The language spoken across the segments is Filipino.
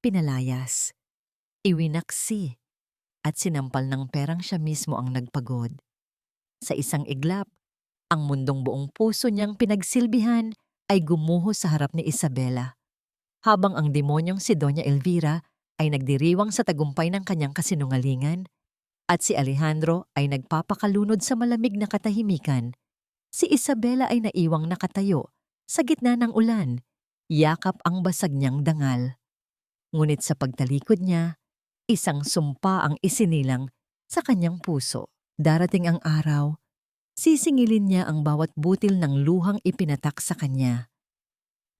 pinalayas, iwinaksi, at sinampal ng perang siya mismo ang nagpagod. Sa isang iglap, ang mundong buong puso niyang pinagsilbihan ay gumuho sa harap ni Isabela, habang ang demonyong si Doña Elvira ay nagdiriwang sa tagumpay ng kanyang kasinungalingan at si Alejandro ay nagpapakalunod sa malamig na katahimikan. Si Isabela ay naiwang nakatayo sa gitna ng ulan, yakap ang basag niyang dangal. Ngunit sa pagtalikod niya, isang sumpa ang isinilang sa kanyang puso. Darating ang araw, sisingilin niya ang bawat butil ng luhang ipinatak sa kanya.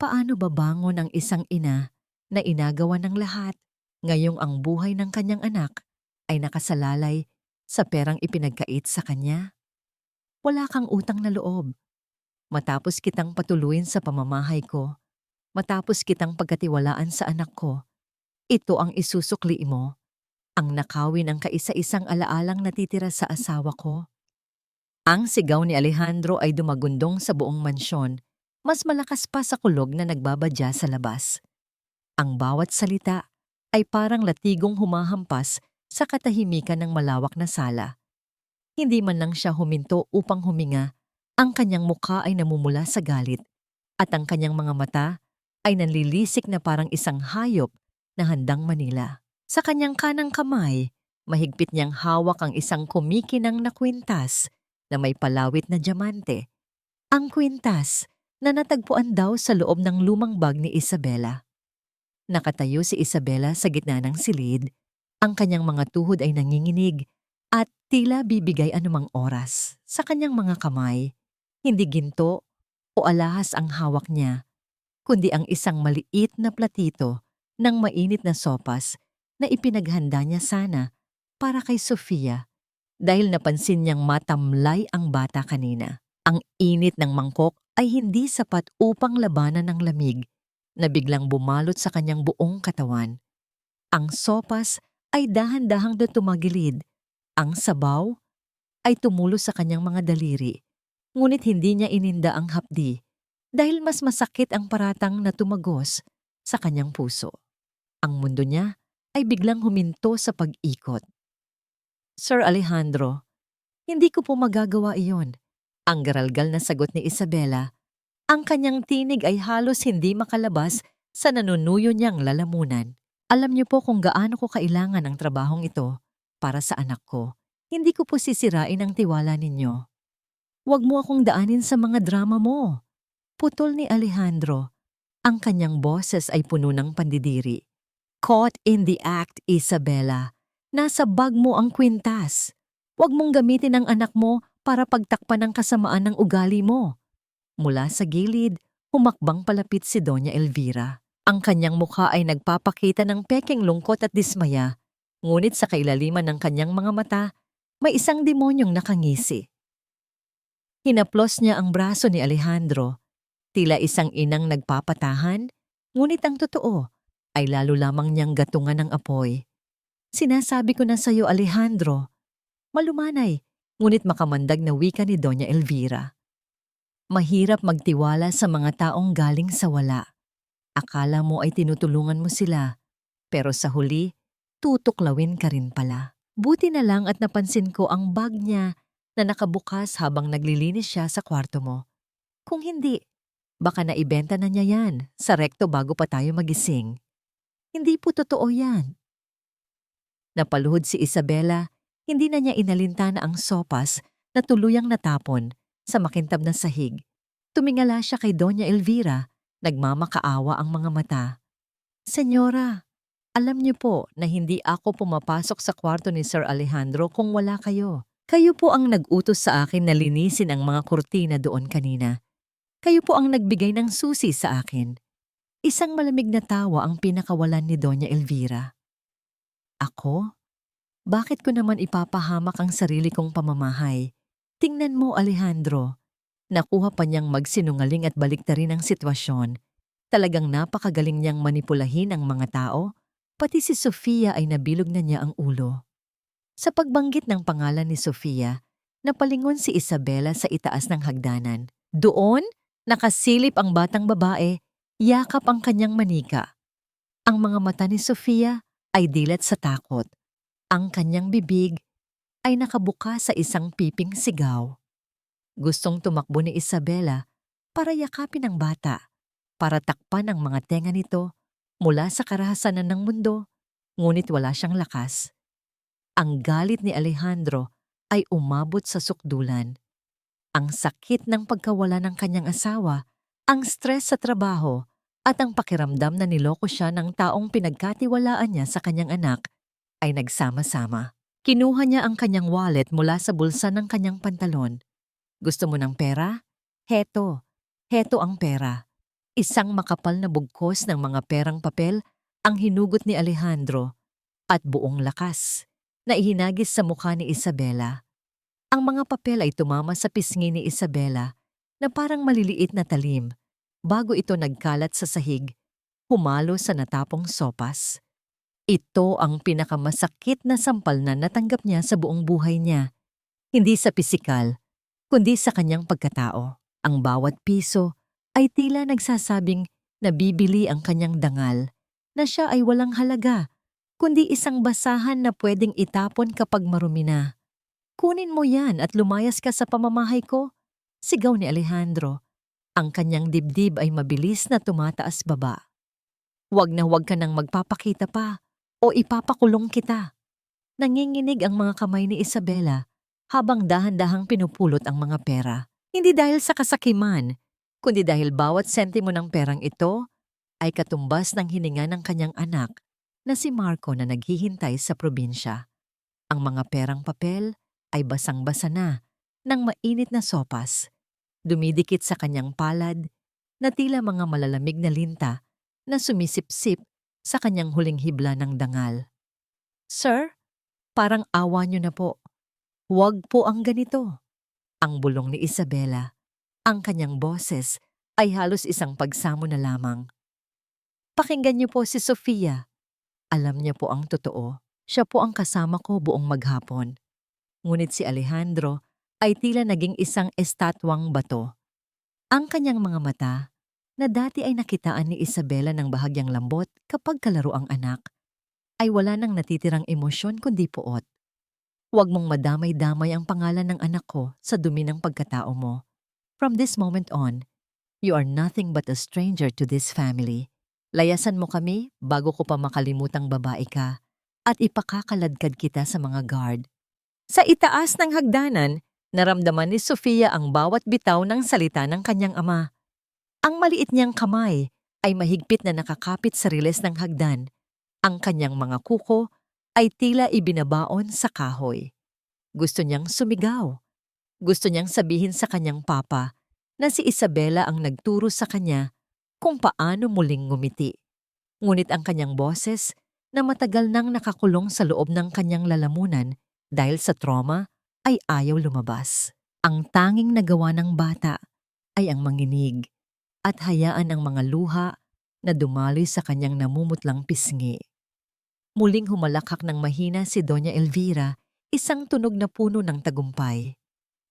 Paano babangon ang isang ina na inagawa ng lahat, ngayong ang buhay ng kanyang anak ay nakasalalay sa perang ipinagkait sa kanya? Wala kang utang na loob. Matapos kitang patuluyin sa pamamahay ko, matapos kitang pagkatiwalaan sa anak ko, ito ang isusukli mo, ang nakawin ng kaisa-isang alaalang natitira sa asawa ko. Ang sigaw ni Alejandro ay dumagundong sa buong mansyon, mas malakas pa sa kulog na nagbabadya sa labas. Ang bawat salita ay parang latigong humahampas sa katahimikan ng malawak na sala. Hindi man lang siya huminto upang huminga, ang kanyang mukha ay namumula sa galit at ang kanyang mga mata ay nanlilisik na parang isang hayop na handang manila. Sa kanyang kanang kamay, mahigpit niyang hawak ang isang kumikinang na kwintas na may palawit na diamante. Ang kwintas na natagpuan daw sa loob ng lumang bag ni Isabela. Nakatayo si Isabela sa gitna ng silid, ang kanyang mga tuhod ay nanginginig at tila bibigay anumang oras. Sa kanyang mga kamay, hindi ginto o alahas ang hawak niya, kundi ang isang maliit na platito ng mainit na sopas na ipinaghanda niya sana para kay Sofia dahil napansin niyang matamlay ang bata kanina. Ang init ng mangkok ay hindi sapat upang labanan ng lamig na biglang bumalot sa kanyang buong katawan. Ang sopas ay dahan-dahang na tumagilid. Ang sabaw ay tumulo sa kanyang mga daliri, ngunit hindi niya ininda ang hapdi dahil mas masakit ang paratang na tumagos sa kanyang puso. Ang mundo niya ay biglang huminto sa pag-ikot. Sir Alejandro, hindi ko po magagawa iyon. Ang garalgal na sagot ni Isabela, ang kanyang tinig ay halos hindi makalabas sa nanunuyo niyang lalamunan. Alam niyo po kung gaano ko kailangan ang trabahong ito para sa anak ko. Hindi ko po sisirain ang tiwala ninyo. Huwag mo akong daanin sa mga drama mo. Putol ni Alejandro. Ang kanyang boses ay puno ng pandidiri. Caught in the act, Isabela. Nasa bag mo ang kwintas. Huwag mong gamitin ang anak mo para pagtakpan ng kasamaan ng ugali mo. Mula sa gilid, humakbang palapit si Doña Elvira. Ang kanyang mukha ay nagpapakita ng pekeng lungkot at dismaya, ngunit sa kailaliman ng kanyang mga mata, may isang demonyong nakangisi. Hinaplos niya ang braso ni Alejandro, tila isang inang nagpapatahan, ngunit ang totoo ay lalo lamang niyang gatungan ng apoy. Sinasabi ko na sa iyo, Alejandro, malumanay, ngunit makamandag na wika ni Doña Elvira. Mahirap magtiwala sa mga taong galing sa wala. Akala mo ay tinutulungan mo sila, pero sa huli, tutuklawin ka rin pala. Buti na lang at napansin ko ang bag niya na nakabukas habang naglilinis siya sa kwarto mo. Kung hindi, baka naibenta na niya yan sa rekto bago pa tayo magising. Hindi po totoo yan. Napaluhod si Isabela, hindi na niya inalintana ang sopas na tuluyang natapon sa makintab na sahig. Tumingala siya kay Doña Elvira, nagmamakaawa ang mga mata. Senyora, alam niyo po na hindi ako pumapasok sa kwarto ni Sir Alejandro kung wala kayo. Kayo po ang nag-utos sa akin na linisin ang mga kurtina doon kanina. Kayo po ang nagbigay ng susi sa akin. Isang malamig na tawa ang pinakawalan ni Doña Elvira. Ako? Bakit ko naman ipapahamak ang sarili kong pamamahay? Tingnan mo, Alejandro. Nakuha pa niyang magsinungaling at baliktarin ang sitwasyon. Talagang napakagaling niyang manipulahin ang mga tao, pati si Sofia ay nabilog na niya ang ulo. Sa pagbanggit ng pangalan ni Sofia, napalingon si Isabela sa itaas ng hagdanan. Doon, nakasilip ang batang babae, yakap ang kanyang manika. Ang mga mata ni Sofia ay dilat sa takot. Ang kanyang bibig ay nakabuka sa isang piping sigaw. Gustong tumakbo ni Isabela para yakapin ang bata, para takpan ang mga tenga nito mula sa karahasanan ng mundo, ngunit wala siyang lakas. Ang galit ni Alejandro ay umabot sa sukdulan. Ang sakit ng pagkawala ng kanyang asawa, ang stress sa trabaho, at ang pakiramdam na niloko siya ng taong pinagkatiwalaan niya sa kanyang anak ay nagsama-sama. Kinuha niya ang kanyang wallet mula sa bulsa ng kanyang pantalon. Gusto mo ng pera? Heto. Heto ang pera. Isang makapal na bugkos ng mga perang papel ang hinugot ni Alejandro at buong lakas na ihinagis sa mukha ni Isabela. Ang mga papel ay tumama sa pisngi ni Isabela na parang maliliit na talim bago ito nagkalat sa sahig, humalo sa natapong sopas. Ito ang pinakamasakit na sampal na natanggap niya sa buong buhay niya. Hindi sa pisikal, kundi sa kanyang pagkatao. Ang bawat piso ay tila nagsasabing nabibili ang kanyang dangal, na siya ay walang halaga, kundi isang basahan na pwedeng itapon kapag marumi na. Kunin mo yan at lumayas ka sa pamamahay ko, sigaw ni Alejandro. Ang kanyang dibdib ay mabilis na tumataas baba. Huwag na huwag ka nang magpapakita pa o ipapakulong kita. Nanginginig ang mga kamay ni Isabela habang dahan-dahang pinupulot ang mga pera. Hindi dahil sa kasakiman, kundi dahil bawat sentimo ng perang ito ay katumbas ng hininga ng kanyang anak na si Marco na naghihintay sa probinsya. Ang mga perang papel ay basang-basa na ng mainit na sopas, dumidikit sa kanyang palad na tila mga malalamig na linta na sumisipsip sa kanyang huling hibla ng dangal. Sir, parang awa niyo na po. Huwag po ang ganito. Ang bulong ni Isabela. Ang kanyang boses ay halos isang pagsamo na lamang. Pakinggan niyo po si Sofia. Alam niya po ang totoo. Siya po ang kasama ko buong maghapon. Ngunit si Alejandro ay tila naging isang estatwang bato. Ang kanyang mga mata, na dati ay nakitaan ni Isabela ng bahagyang lambot kapag kalaro ang anak, ay wala nang natitirang emosyon kundi poot. Huwag mong madamay-damay ang pangalan ng anak ko sa dumi ng pagkatao mo. From this moment on, you are nothing but a stranger to this family. Layasan mo kami bago ko pa makalimutang babae ka at ipakakaladkad kita sa mga guard. Sa itaas ng hagdanan, naramdaman ni Sofia ang bawat bitaw ng salita ng kanyang ama. Ang maliit niyang kamay ay mahigpit na nakakapit sa riles ng hagdan. Ang kanyang mga kuko ay tila ibinabaon sa kahoy. Gusto niyang sumigaw. Gusto niyang sabihin sa kanyang papa na si Isabela ang nagturo sa kanya kung paano muling ngumiti. Ngunit ang kanyang boses na matagal nang nakakulong sa loob ng kanyang lalamunan dahil sa trauma ay ayaw lumabas. Ang tanging nagawa ng bata ay ang manginig at hayaan ang mga luha na dumaloy sa kanyang namumutlang pisngi. Muling humalakhak ng mahina si Doña Elvira, isang tunog na puno ng tagumpay.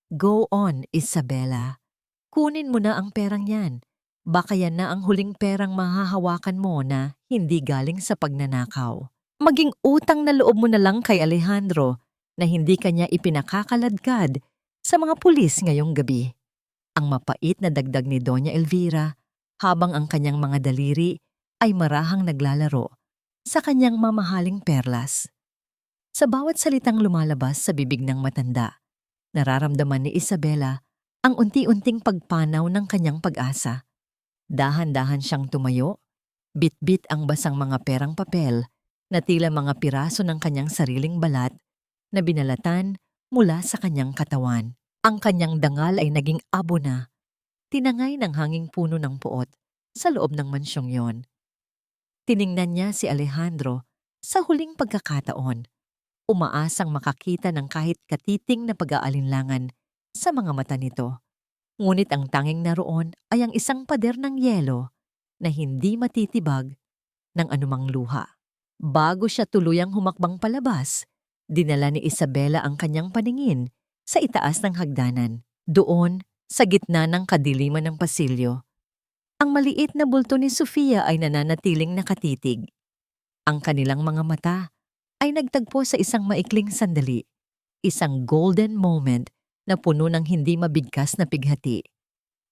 Go on, Isabela. Kunin mo na ang perang yan. Baka yan na ang huling perang mahahawakan mo na hindi galing sa pagnanakaw. Maging utang na loob mo na lang kay Alejandro na hindi kanya ipinakakaladkad sa mga pulis ngayong gabi. Ang mapait na dagdag ni Doña Elvira habang ang kanyang mga daliri ay marahang naglalaro sa kanyang mamahaling perlas. Sa bawat salitang lumalabas sa bibig ng matanda, nararamdaman ni Isabela ang unti-unting pagpanaw ng kanyang pag-asa. Dahan-dahan siyang tumayo, bit-bit ang basang mga perang papel na tila mga piraso ng kanyang sariling balat na binalatan mula sa kanyang katawan. Ang kanyang dangal ay naging abo na, tinangay ng hanging puno ng puot sa loob ng mansyong yon. Tiningnan niya si Alejandro sa huling pagkakataon, umaasang makakita ng kahit katiting na pag-aalinlangan sa mga mata nito. Ngunit ang tanging naroon ay ang isang pader ng yelo na hindi matitibag ng anumang luha. Bago siya tuluyang humakbang palabas, dinala ni Isabela ang kanyang paningin sa itaas ng hagdanan. Doon, sa gitna ng kadiliman ng pasilyo, ang maliit na bulto ni Sofia ay nananatiling nakatitig. Ang kanilang mga mata ay nagtagpo sa isang maikling sandali, isang golden moment na puno ng hindi mabigkas na pighati.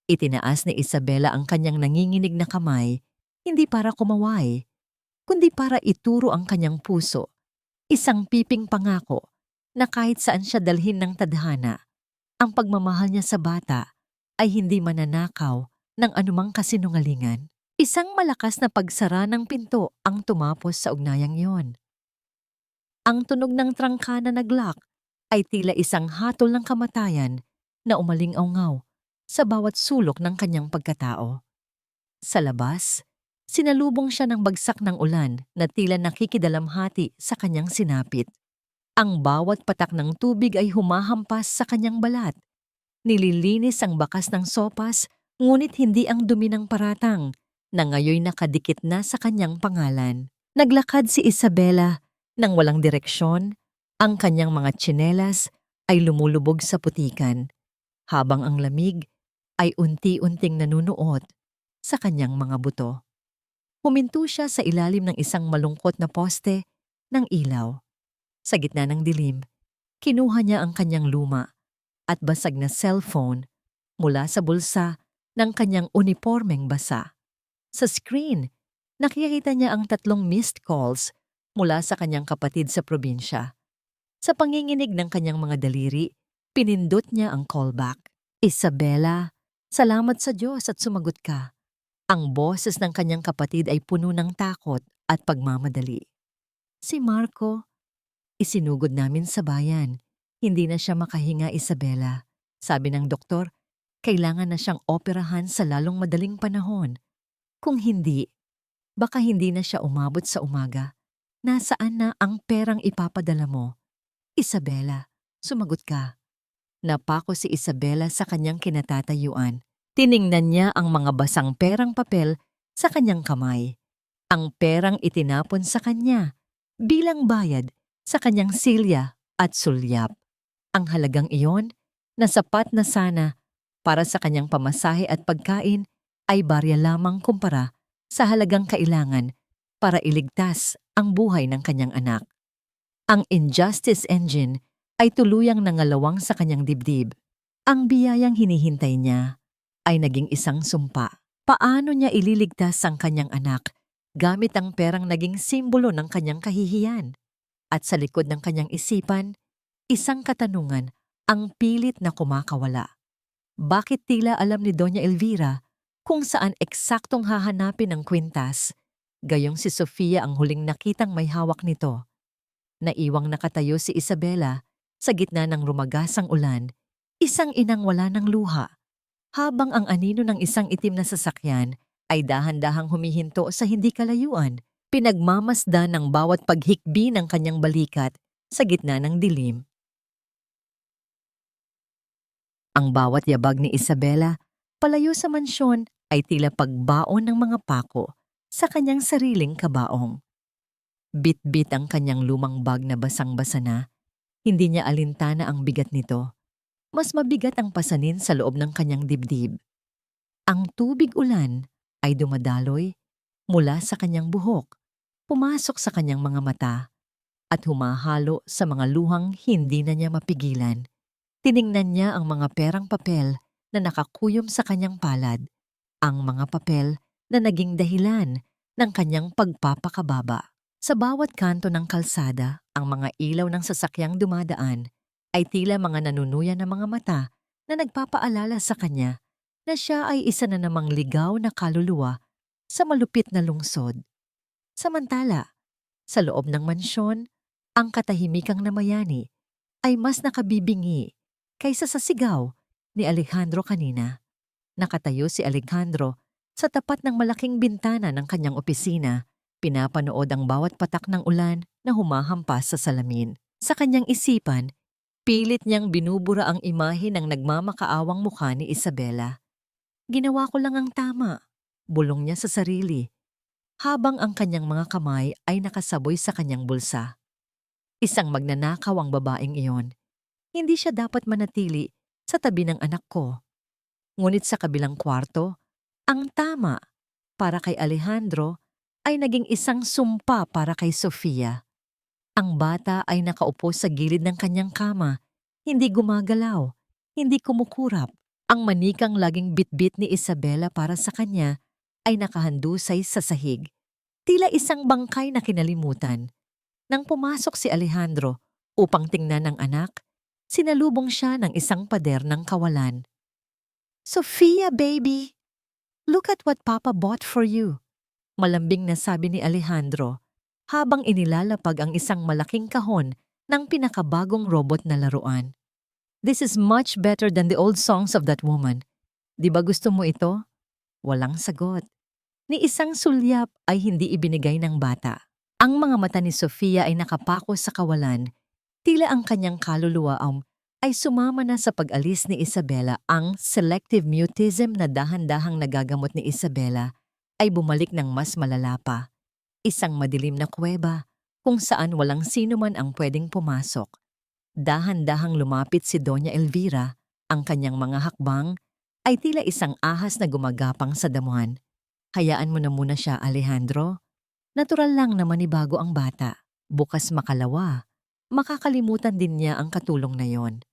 Itinaas ni Isabela ang kanyang nanginginig na kamay, hindi para kumaway, kundi para ituro ang kanyang puso, isang piping pangako na kahit saan siya dalhin ng tadhana, ang pagmamahal niya sa bata ay hindi mananakaw ng anumang kasinungalingan. Isang malakas na pagsara ng pinto ang tumapos sa ugnayang iyon. Ang tunog ng trangkana na glock ay tila isang hatol ng kamatayan na umaling-awngaw sa bawat sulok ng kanyang pagkatao. Sa labas, sinalubong siya ng bagsak ng ulan na tila nakikidalamhati sa kanyang sinapit. Ang bawat patak ng tubig ay humahampas sa kanyang balat. Nililinis ang bakas ng sopas, ngunit hindi ang dumi ng paratang na ngayoy nakadikit na sa kanyang pangalan. Naglakad si Isabela nang walang direksyon, ang kanyang mga tsinelas ay lumulubog sa putikan, habang ang lamig ay unti-unting nanunuot sa kanyang mga buto. Huminto siya sa ilalim ng isang malungkot na poste ng ilaw. Sa gitna ng dilim, kinuha niya ang kanyang luma at basag na cellphone mula sa bulsa ng kanyang unipormeng basa. Sa screen, nakikita niya ang 3 missed calls mula sa kanyang kapatid sa probinsya. Sa panginginig ng kanyang mga daliri, pinindot niya ang callback. Isabela, salamat sa Diyos at sumagot ka. Ang boses ng kanyang kapatid ay puno ng takot at pagmamadali. Si Marco, isinugod namin sa bayan. Hindi na siya makahinga, Isabela. Sabi ng doktor, kailangan na siyang operahan sa lalong madaling panahon. Kung hindi, baka hindi na siya umabot sa umaga. Nasaan na ang perang ipapadala mo? Isabela, sumagot ka. Napako si Isabela sa kanyang kinatatayuan. Tiningnan niya ang mga basang perang papel sa kanyang kamay. Ang perang itinapon sa kanya bilang bayad sa kanyang silya at sulyap. Ang halagang iyon na sapat na sana para sa kanyang pamasahe at pagkain ay barya lamang kumpara sa halagang kailangan para iligtas ang buhay ng kanyang anak. Ang injustice engine ay tuluyang nangalawang sa kanyang dibdib. Ang biyayang hinihintay niya ay naging isang sumpa. Paano niya ililigtas ang kanyang anak gamit ang perang naging simbolo ng kanyang kahihiyan? At sa likod ng kanyang isipan, isang katanungan ang pilit na kumakawala. Bakit tila alam ni Doña Elvira kung saan eksaktong hahanapin ang kwintas, gayong si Sofia ang huling nakitang may hawak nito? Naiwang nakatayo si Isabela sa gitna ng rumagasang ulan, isang inang wala ng luha, habang ang anino ng isang itim na sasakyan ay dahan-dahang humihinto sa hindi kalayuan, pinagmamasdan ng bawat paghikbi ng kanyang balikat sa gitna ng dilim. Ang bawat yabag ni Isabela palayo sa mansyon ay tila pagbaon ng mga pako sa kanyang sariling kabaong. Bit-bit ang kanyang lumang bag na basang-basa na, hindi niya alintana ang bigat nito. Mas mabigat ang pasanin sa loob ng kanyang dibdib. Ang tubig ulan ay dumadaloy mula sa kanyang buhok, pumasok sa kanyang mga mata, at humahalo sa mga luhang hindi na niya mapigilan. Tiningnan niya ang mga perang papel na nakakuyom sa kanyang palad, ang mga papel na naging dahilan ng kanyang pagpapakababa. Sa bawat kanto ng kalsada, ang mga ilaw ng sasakyang dumadaan ay tila mga nanunuyan ng mga mata na nagpapaalala sa kanya na siya ay isa na namang ligaw na kaluluwa sa malupit na lungsod. Samantala, sa loob ng mansyon, ang katahimikang namayani ay mas nakabibingi kaysa sa sigaw ni Alejandro kanina. Nakatayo si Alejandro sa tapat ng malaking bintana ng kanyang opisina, pinapanood ang bawat patak ng ulan na humahampas sa salamin. Sa kanyang isipan, pilit niyang binubura ang imahe ng nagmamakaawang mukha ni Isabela. Ginawa ko lang ang tama, bulong niya sa sarili, habang ang kanyang mga kamay ay nakasaboy sa kanyang bulsa. Isang magnanakaw ang babaeng iyon. Hindi siya dapat manatili sa tabi ng anak ko. Ngunit sa kabilang kwarto, ang tama para kay Alejandro ay naging isang sumpa para kay Sofia. Ang bata ay nakaupo sa gilid ng kanyang kama, hindi gumagalaw, hindi kumukurap. Ang manikang laging bitbit ni Isabela para sa kanya ay nakahandusay sa sahig. Tila isang bangkay na kinalimutan. Nang pumasok si Alejandro upang tingnan ng anak, sinalubong siya ng isang pader ng kawalan. "Sofia, baby! Look at what Papa bought for you," malambing na sabi ni Alejandro habang inilalapag ang isang malaking kahon ng pinakabagong robot na laruan. "This is much better than the old songs of that woman. Di ba gusto mo ito?" Walang sagot. Ni isang sulyap ay hindi ibinigay ng bata. Ang mga mata ni Sofia ay nakapako sa kawalan, tila ang kanyang kaluluwa ay sumama na sa pag-alis ni Isabela. Ang selective mutism na dahan-dahang nagagamot ni Isabela ay bumalik ng mas malala pa. Isang madilim na kuweba kung saan walang sino man ang pwedeng pumasok. Dahan-dahang lumapit si Doña Elvira, ang kanyang mga hakbang ay tila isang ahas na gumagapang sa damuhan. "Hayaan mo na muna siya, Alejandro. Natural lang na manibago ang bata. Bukas makalawa, makakalimutan din niya ang katulong na yon.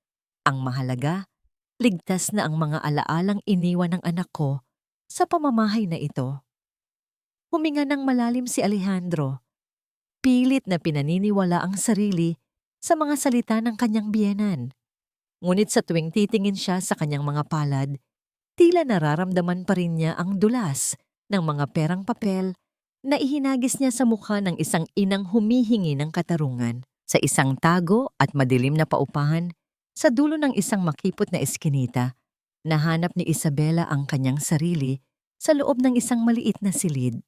Ang mahalaga, ligtas na ang mga alaalang iniwan ng anak ko sa pamamahay na ito." Huminga ng malalim si Alejandro. Pilit na pinaniniwala ang sarili sa mga salita ng kanyang biyenan. Ngunit sa tuwing titingin siya sa kanyang mga palad, tila nararamdaman pa rin niya ang dulas ng mga perang papel na ihinagis niya sa mukha ng isang inang humihingi ng katarungan. Sa isang tago at madilim na paupahan, sa dulo ng isang makipot na eskinita, nahanap ni Isabela ang kanyang sarili sa loob ng isang maliit na silid.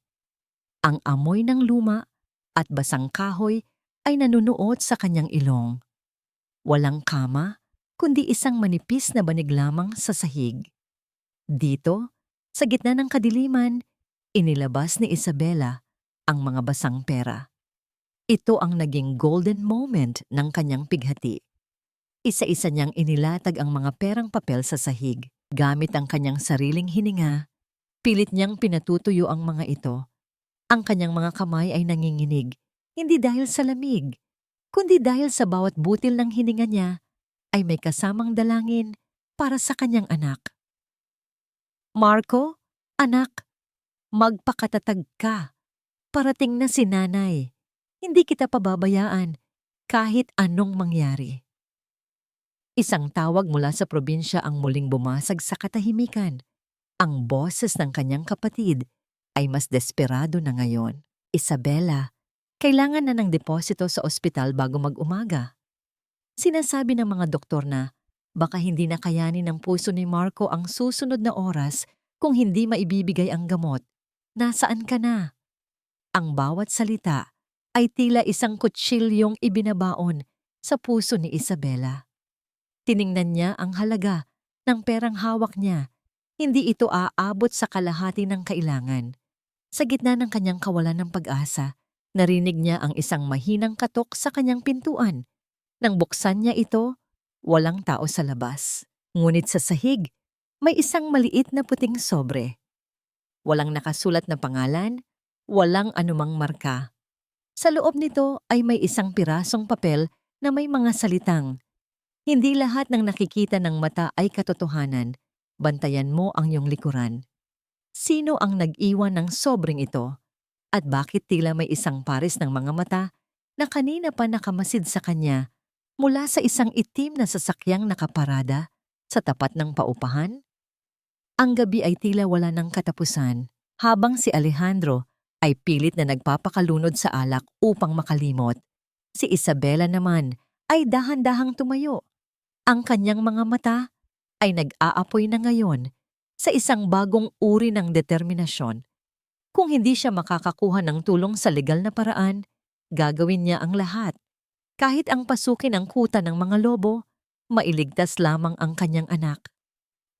Ang amoy ng luma at basang kahoy ay nanunuot sa kanyang ilong. Walang kama, kundi isang manipis na banig lamang sa sahig. Dito, sa gitna ng kadiliman, inilabas ni Isabela ang mga basang pera. Ito ang naging golden moment ng kanyang pighati. Isa-isa niyang inilatag ang mga perang papel sa sahig. Gamit ang kanyang sariling hininga, pilit niyang pinatutuyo ang mga ito. Ang kanyang mga kamay ay nanginginig, hindi dahil sa lamig, kundi dahil sa bawat butil ng hininga niya ay may kasamang dalangin para sa kanyang anak. "Marco, anak, magpakatatag ka. Parating na si nanay. Hindi kita pababayaan kahit anong mangyari." Isang tawag mula sa probinsya ang muling bumasag sa katahimikan. Ang boses ng kanyang kapatid ay mas desperado na ngayon. "Isabela, kailangan na ng deposito sa ospital bago mag-umaga." Sinasabi ng mga doktor na baka hindi na kayanin ng puso ni Marco ang susunod na oras kung hindi maibibigay ang gamot. "Nasaan ka na?" Ang bawat salita ay tila isang kutsilyong ibinabaon sa puso ni Isabela. Tiningnan niya ang halaga ng perang hawak niya. Hindi ito aabot sa kalahati ng kailangan. Sa gitna ng kanyang kawalan ng pag-asa, narinig niya ang isang mahinang katok sa kanyang pintuan. Nang buksan niya ito, walang tao sa labas. Ngunit sa sahig, may isang maliit na puting sobre. Walang nakasulat na pangalan, walang anumang marka. Sa loob nito ay may isang pirasong papel na may mga salitang, "Hindi lahat ng nakikita ng mata ay katotohanan. Bantayan mo ang iyong likuran." Sino ang nag-iwan ng sobreng ito? At bakit tila may isang pares ng mga mata na kanina pa nakamasid sa kanya mula sa isang itim na sasakyang nakaparada sa tapat ng paupahan? Ang gabi ay tila wala ng katapusan, habang si Alejandro ay pilit na nagpapakalunod sa alak upang makalimot. Si Isabela naman ay dahan-dahang tumayo. Ang kanyang mga mata ay nag-aapoy na ngayon sa isang bagong uri ng determinasyon. Kung hindi siya makakakuha ng tulong sa legal na paraan, gagawin niya ang lahat. Kahit ang pasukin ang kuta ng mga lobo, mailigtas lamang ang kanyang anak.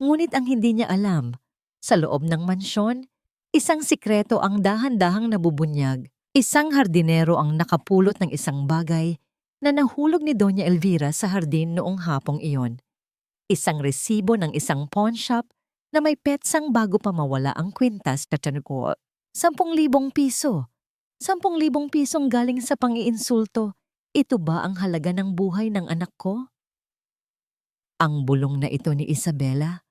Ngunit ang hindi niya alam, sa loob ng mansyon, isang sikreto ang dahan-dahang nabubunyag. Isang hardinero ang nakapulot ng isang bagay na nahulog ni Doña Elvira sa hardin noong hapong iyon. Isang resibo ng isang pawn shop na may petsang bago pa mawala ang kwintas na tiyan ko. 10,000 piso. 10,000 pisong galing sa pang-iinsulto. Ito ba ang halaga ng buhay ng anak ko? Ang bulong na ito ni Isabela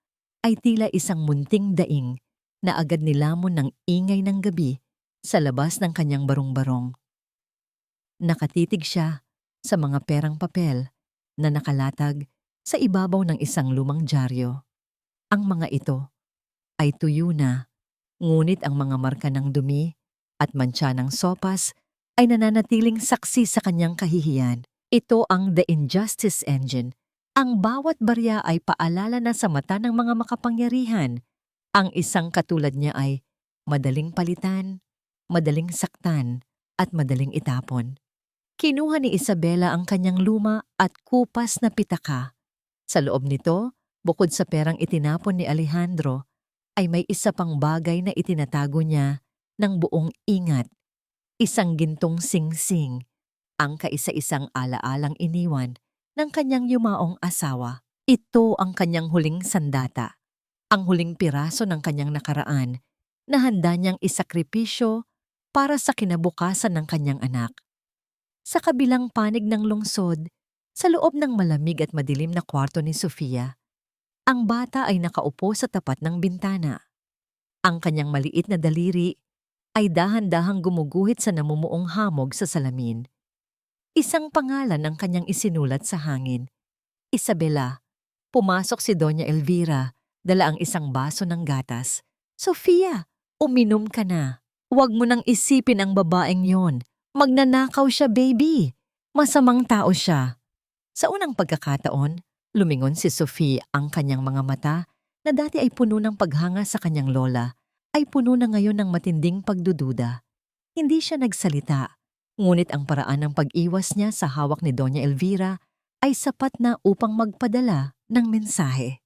ay tila isang munting daing na agad nilamon ng ingay ng gabi sa labas ng kanyang barong-barong. Nakatitig siya sa mga perang papel na nakalatag sa ibabaw ng isang lumang dyaryo. Ang mga ito ay tuyo na, ngunit ang mga marka ng dumi at mantsa ng sopas ay nananatiling saksi sa kanyang kahihiyan. Ito ang The Injustice Engine. Ang bawat barya ay paalala na sa mata ng mga makapangyarihan. Ang isang katulad niya ay madaling palitan, madaling saktan, at madaling itapon. Kinuha ni Isabela ang kanyang luma at kupas na pitaka. Sa loob nito, bukod sa perang itinapon ni Alejandro, ay may isa pang bagay na itinatago niya ng buong ingat. Isang gintong singsing, ang kaisa-isang alaalang iniwan ng kanyang yumaong asawa. Ito ang kanyang huling sandata, ang huling piraso ng kanyang nakaraan na handa niyang isakripisyo para sa kinabukasan ng kanyang anak. Sa kabilang panig ng lungsod, sa loob ng malamig at madilim na kwarto ni Sofia, ang bata ay nakaupo sa tapat ng bintana. Ang kanyang maliit na daliri ay dahan-dahang gumuguhit sa namumuong hamog sa salamin. Isang pangalan ang kanyang isinulat sa hangin. Isabela. Pumasok si Doña Elvira, dala ang isang baso ng gatas. Sofia, uminom ka na. Huwag mo nang isipin ang babaeng yon. Magnanakaw siya, baby. Masamang tao siya. Sa unang pagkakataon, lumingon si Sophie, ang kanyang mga mata na dati ay puno ng paghanga sa kanyang lola, ay puno na ngayon ng matinding pagdududa. Hindi siya nagsalita, ngunit ang paraan ng pag-iwas niya sa hawak ni Doña Elvira ay sapat na upang magpadala ng mensahe.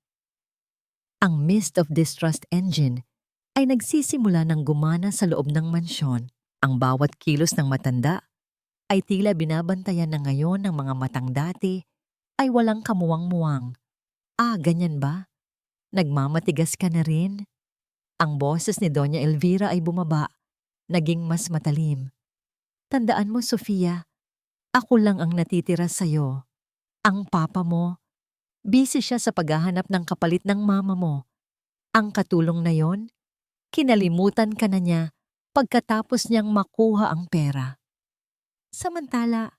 Ang Mist of Distrust Engine ay nagsisimula ng gumana sa loob ng mansyon. Ang bawat kilos ng matanda ay tila binabantayan na ngayon ng mga matang dati ay walang kamuwang-muwang. Ah, ganyan ba? Nagmamatigas ka na rin? Ang boses ni Doña Elvira ay bumaba, naging mas matalim. Tandaan mo, Sofia, ako lang ang natitira sa'yo. Ang papa mo, busy siya sa paghahanap ng kapalit ng mama mo. Ang katulong na yon, kinalimutan ka na niya pagkatapos niyang makuha ang pera. Samantala,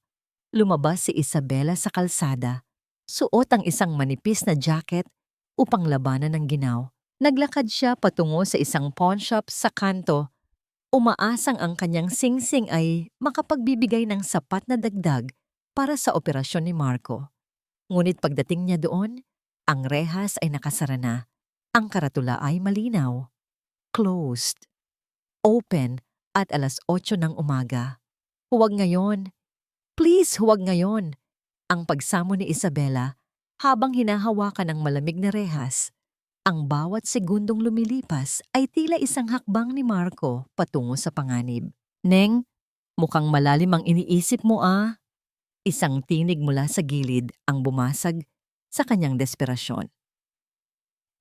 lumabas si Isabela sa kalsada, suot ang isang manipis na jacket upang labanan ng ginaw. Naglakad siya patungo sa isang pawn shop sa kanto, umaasang ang kanyang singsing ay makapagbibigay ng sapat na dagdag para sa operasyon ni Marco. Ngunit pagdating niya doon, ang rehas ay nakasara na. Ang karatula ay malinaw. Closed. Open at 8:00 ng umaga. Huwag ngayon. Please, huwag ngayon. Ang pagsamo ni Isabela habang hinahawakan ng malamig na rehas. Ang bawat segundong lumilipas ay tila isang hakbang ni Marco patungo sa panganib. Neng, mukhang malalim ang iniisip mo ah. Isang tinig mula sa gilid ang bumasag sa kanyang desperasyon.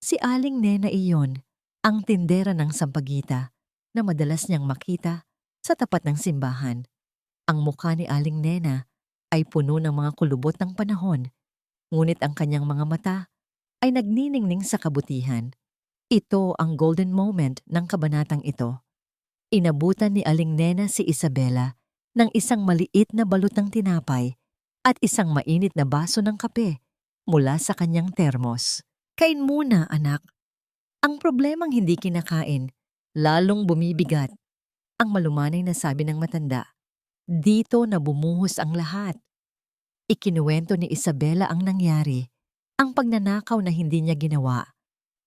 Si Aling Nena iyon, ang tindera ng Sampaguita na madalas niyang makita sa tapat ng simbahan. Ang mukha ni Aling Nena ay puno ng mga kulubot ng panahon, ngunit ang kanyang mga mata ay nagniningning sa kabutihan. Ito ang golden moment ng kabanatang ito. Inabutan ni Aling Nena si Isabela ng isang maliit na balot ng tinapay at isang mainit na baso ng kape mula sa kanyang termos. Kain muna, anak. Ang problemang hindi kinakain, lalong bumibigat. Ang malumanay na sabi ng matanda. Dito na bumuhos ang lahat. Ikinuwento ni Isabela ang nangyari, ang pagnanakaw na hindi niya ginawa,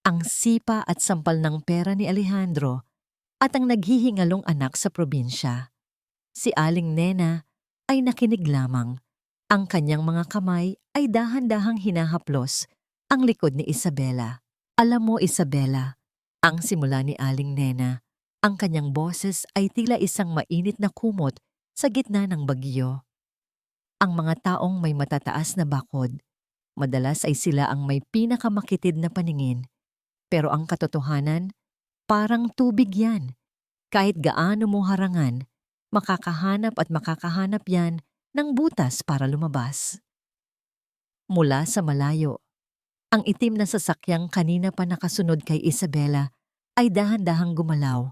ang sipa at sampal ng pera ni Alejandro, at ang naghihingalong anak sa probinsya. Si Aling Nena ay nakinig lamang. Ang kanyang mga kamay ay dahan-dahang hinahaplos ang likod ni Isabela. Alam mo, Isabela, ang simula ni Aling Nena, ang kanyang boses ay tila isang mainit na kumot sa gitna ng bagyo. Ang mga taong may matataas na bakod, madalas ay sila ang may pinakamakitid na paningin. Pero ang katotohanan, parang tubig yan. Kahit gaano mo harangan, makakahanap yan ng butas para lumabas. Mula sa malayo, ang itim na sasakyang kanina pa nakasunod kay Isabela ay dahan-dahang gumalaw.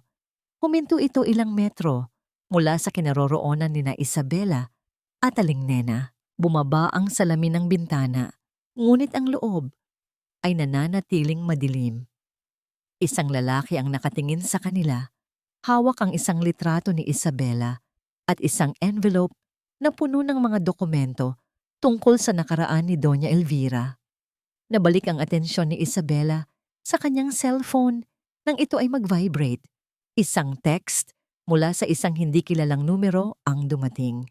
Huminto ito ilang metro mula sa kinaroroonan ni na Isabela at Aling Nena. Bumaba ang salamin ng bintana, ngunit ang loob ay nananatiling madilim. Isang lalaki ang nakatingin sa kanila, hawak ang isang litrato ni Isabela at isang envelope na puno ng mga dokumento tungkol sa nakaraan ni Doña Elvira. Nabalik ang atensyon ni Isabela sa kanyang cellphone nang ito ay mag-vibrate. Isang text mula sa isang hindi kilalang numero ang dumating.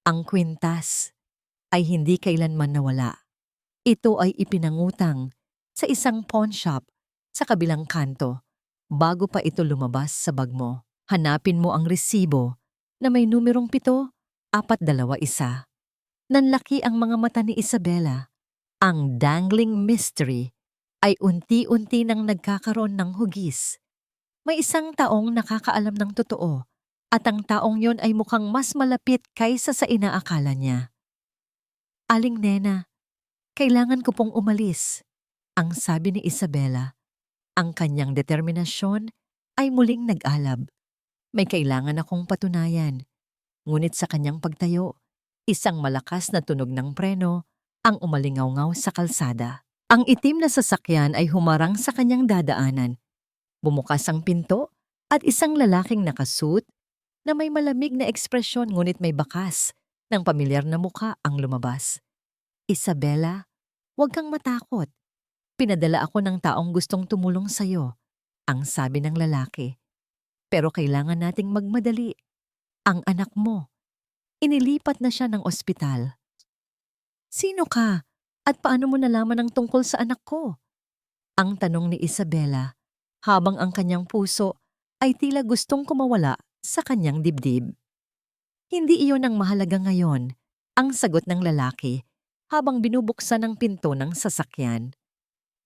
Ang kwintas ay hindi kailanman nawala. Ito ay ipinangutang sa isang pawn shop sa kabilang kanto bago pa ito lumabas sa bag mo. Hanapin mo ang resibo na may numerong 7-4-2-1. Nanlaki ang mga mata ni Isabela. Ang dangling mystery ay unti-unti nang nagkakaroon ng hugis. May isang taong nakakaalam ng totoo at ang taong yon ay mukhang mas malapit kaysa sa inaakala niya. Aling Nena, kailangan ko pong umalis, ang sabi ni Isabela. Ang kanyang determinasyon ay muling nag-alab. May kailangan akong patunayan. Ngunit sa kanyang pagtayo, isang malakas na tunog ng preno ang umalingaw-ngaw sa kalsada. Ang itim na sasakyan ay humarang sa kanyang dadaanan. Bumukas ang pinto at isang lalaking nakasuit na may malamig na ekspresyon ngunit may bakas ng pamilyar na muka ang lumabas. Isabela, huwag kang matakot. Pinadala ako ng taong gustong tumulong sa'yo, ang sabi ng lalaki. Pero kailangan nating magmadali. Ang anak mo, inilipat na siya ng ospital. Sino ka? At paano mo nalaman ang tungkol sa anak ko? Ang tanong ni Isabela, habang ang kanyang puso ay tila gustong kumawala sa kanyang dibdib. Hindi iyon ang mahalaga ngayon, ang sagot ng lalaki habang binubuksan ang pinto ng sasakyan.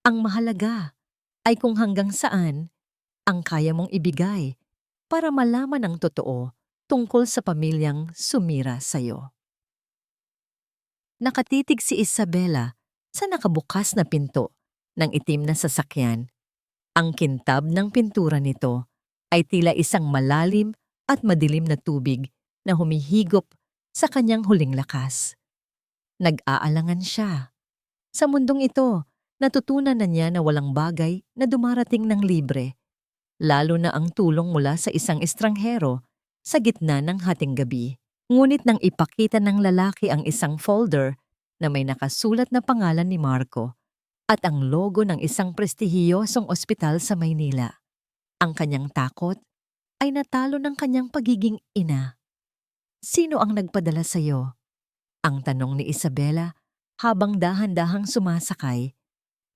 Ang mahalaga ay kung hanggang saan ang kaya mong ibigay para malaman ang totoo tungkol sa pamilyang sumira sa'yo. Nakatitig si Isabela sa nakabukas na pinto ng itim na sasakyan. Ang kintab ng pintura nito ay tila isang malalim at madilim na tubig na humihigop sa kanyang huling lakas. Nag-aalangan siya. Sa mundong ito, natutunan na niya na walang bagay na dumarating ng libre, lalo na ang tulong mula sa isang estranghero sa gitna ng hating gabi. Ngunit nang ipakita ng lalaki ang isang folder na may nakasulat na pangalan ni Marco at ang logo ng isang prestihiyosong ospital sa Maynila, ang kanyang takot ay natalo ng kanyang pagiging ina. Sino ang nagpadala sa'yo? Ang tanong ni Isabela habang dahan-dahang sumasakay.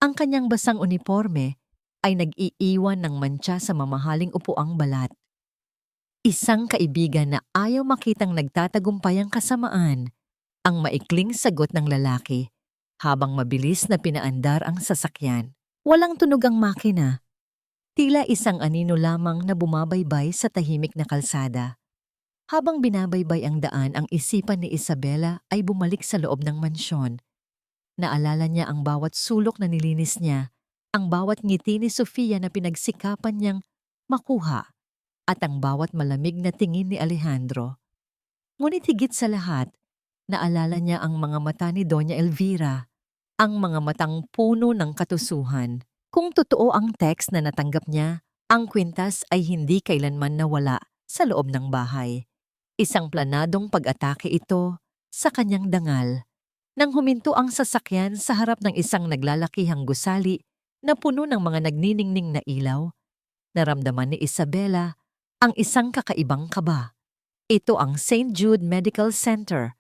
Ang kanyang basang uniforme ay nag-iiwan ng mantsa sa mamahaling upuang balat. Isang kaibigan na ayaw makitang nagtatagumpay ang kasamaan, ang maikling sagot ng lalaki habang mabilis na pinaandar ang sasakyan. Walang tunog ang makina. Tila isang anino lamang na bumabaybay sa tahimik na kalsada. Habang binabaybay ang daan, ang isipan ni Isabela ay bumalik sa loob ng mansyon. Naalala niya ang bawat sulok na nilinis niya, ang bawat ngiti ni Sofia na pinagsikapan niyang makuha, at ang bawat malamig na tingin ni Alejandro. Ngunit higit sa lahat, naalala niya ang mga mata ni Doña Elvira, ang mga matang puno ng katusuhan. Kung totoo ang text na natanggap niya, ang kwintas ay hindi kailanman nawala sa loob ng bahay. Isang planadong pag-atake ito sa kanyang dangal. Nang huminto ang sasakyan sa harap ng isang naglalakihang gusali na puno ng mga nagniningning na ilaw, naramdaman ni Isabela ang isang kakaibang kaba. Ito ang St. Jude Medical Center,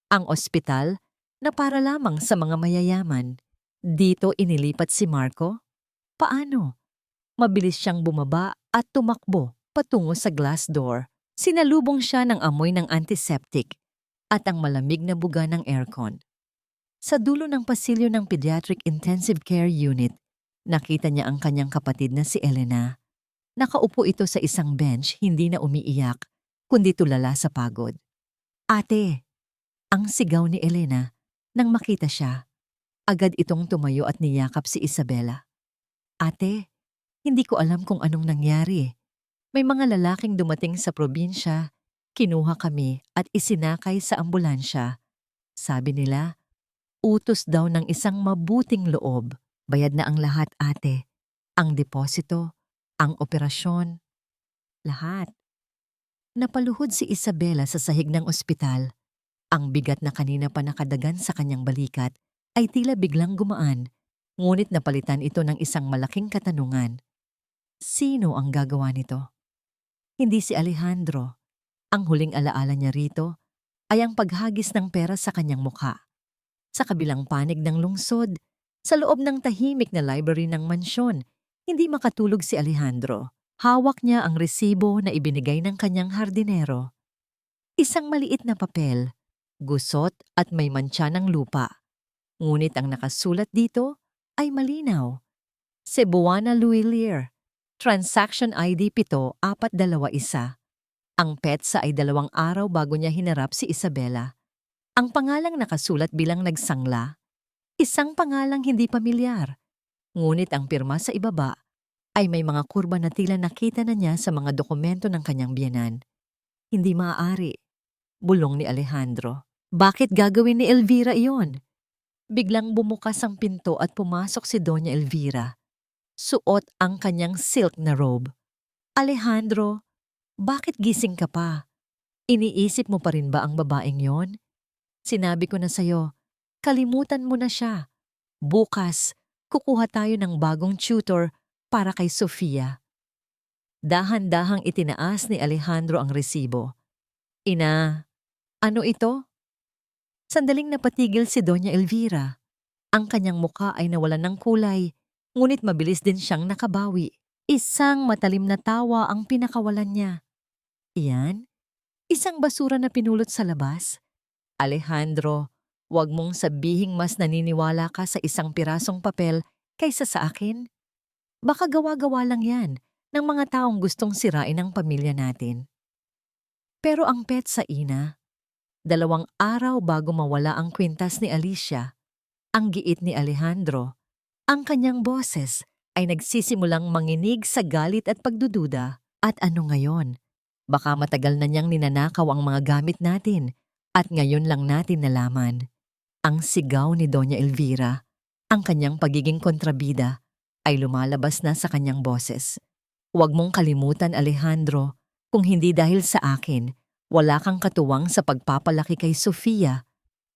ang ospital na para lamang sa mga mayayaman. Dito inilipat si Marco. Paano? Mabilis siyang bumaba at tumakbo patungo sa glass door. Sinalubong siya ng amoy ng antiseptic at ang malamig na buga ng aircon. Sa dulo ng pasilyo ng Pediatric Intensive Care Unit, nakita niya ang kanyang kapatid na si Elena. Nakaupo ito sa isang bench, hindi na umiiyak, kundi tulala sa pagod. "Ate!" Ang sigaw ni Elena nang makita siya. Agad itong tumayo at niyakap si Isabela. "Ate, hindi ko alam kung anong nangyari. May mga lalaking dumating sa probinsya, kinuha kami at isinakay sa ambulansya. Sabi nila, utos daw ng isang mabuting loob. Bayad na ang lahat, ate. Ang deposito, ang operasyon, lahat." Napaluhod si Isabela sa sahig ng ospital. Ang bigat na kanina pa nakadagan sa kanyang balikat ay tila biglang gumaan, ngunit napalitan ito ng isang malaking katanungan. Sino ang gagawa nito? Hindi si Alejandro. Ang huling alaala niya rito ay ang paghagis ng pera sa kanyang mukha. Sa kabilang panig ng lungsod, sa loob ng tahimik na library ng mansyon, hindi makatulog si Alejandro. Hawak niya ang resibo na ibinigay ng kanyang hardinero. Isang maliit na papel, gusot at may mantsa ng lupa. Ngunit ang nakasulat dito ay malinaw. Cebuana Luilier, Transaction ID 7421. Ang petsa ay 2 araw bago niya hinarap si Isabela. Ang pangalang nakasulat bilang nagsangla, isang pangalang hindi pamilyar. Ngunit ang pirma sa ibaba ay may mga kurba na tila nakita na niya sa mga dokumento ng kanyang biyenan. Hindi maaari, bulong ni Alejandro. Bakit gagawin ni Elvira iyon? Biglang bumukas ang pinto at pumasok si Doña Elvira. Suot ang kanyang silk na robe. "Alejandro, bakit gising ka pa? Iniisip mo pa rin ba ang babaeng yon? Sinabi ko na sa'yo, kalimutan mo na siya. Bukas, kukuha tayo ng bagong tutor para kay Sofia." Dahan-dahang itinaas ni Alejandro ang resibo. "Ina, ano ito?" Sandaling napatigil si Doña Elvira. Ang kanyang muka ay nawalan ng kulay, ngunit mabilis din siyang nakabawi. Isang matalim na tawa ang pinakawalan niya. "Iyan? Isang basura na pinulot sa labas? Alejandro, huwag mong sabihing mas naniniwala ka sa isang pirasong papel kaysa sa akin. Baka gawa-gawa lang yan ng mga taong gustong sirain ang pamilya natin." Pero ang petsa, ina, 2 araw bago mawala ang kwintas ni Alicia, ang giit ni Alejandro, ang kanyang boses ay nagsisimulang manginig sa galit at pagdududa. At ano ngayon? Baka matagal na niyang ninanakaw ang mga gamit natin at ngayon lang natin nalaman. Ang sigaw ni Doña Elvira, ang kanyang pagiging kontrabida, ay lumalabas na sa kanyang boses. "Huwag mong kalimutan, Alejandro, kung hindi dahil sa akin, wala kang katuwang sa pagpapalaki kay Sofia.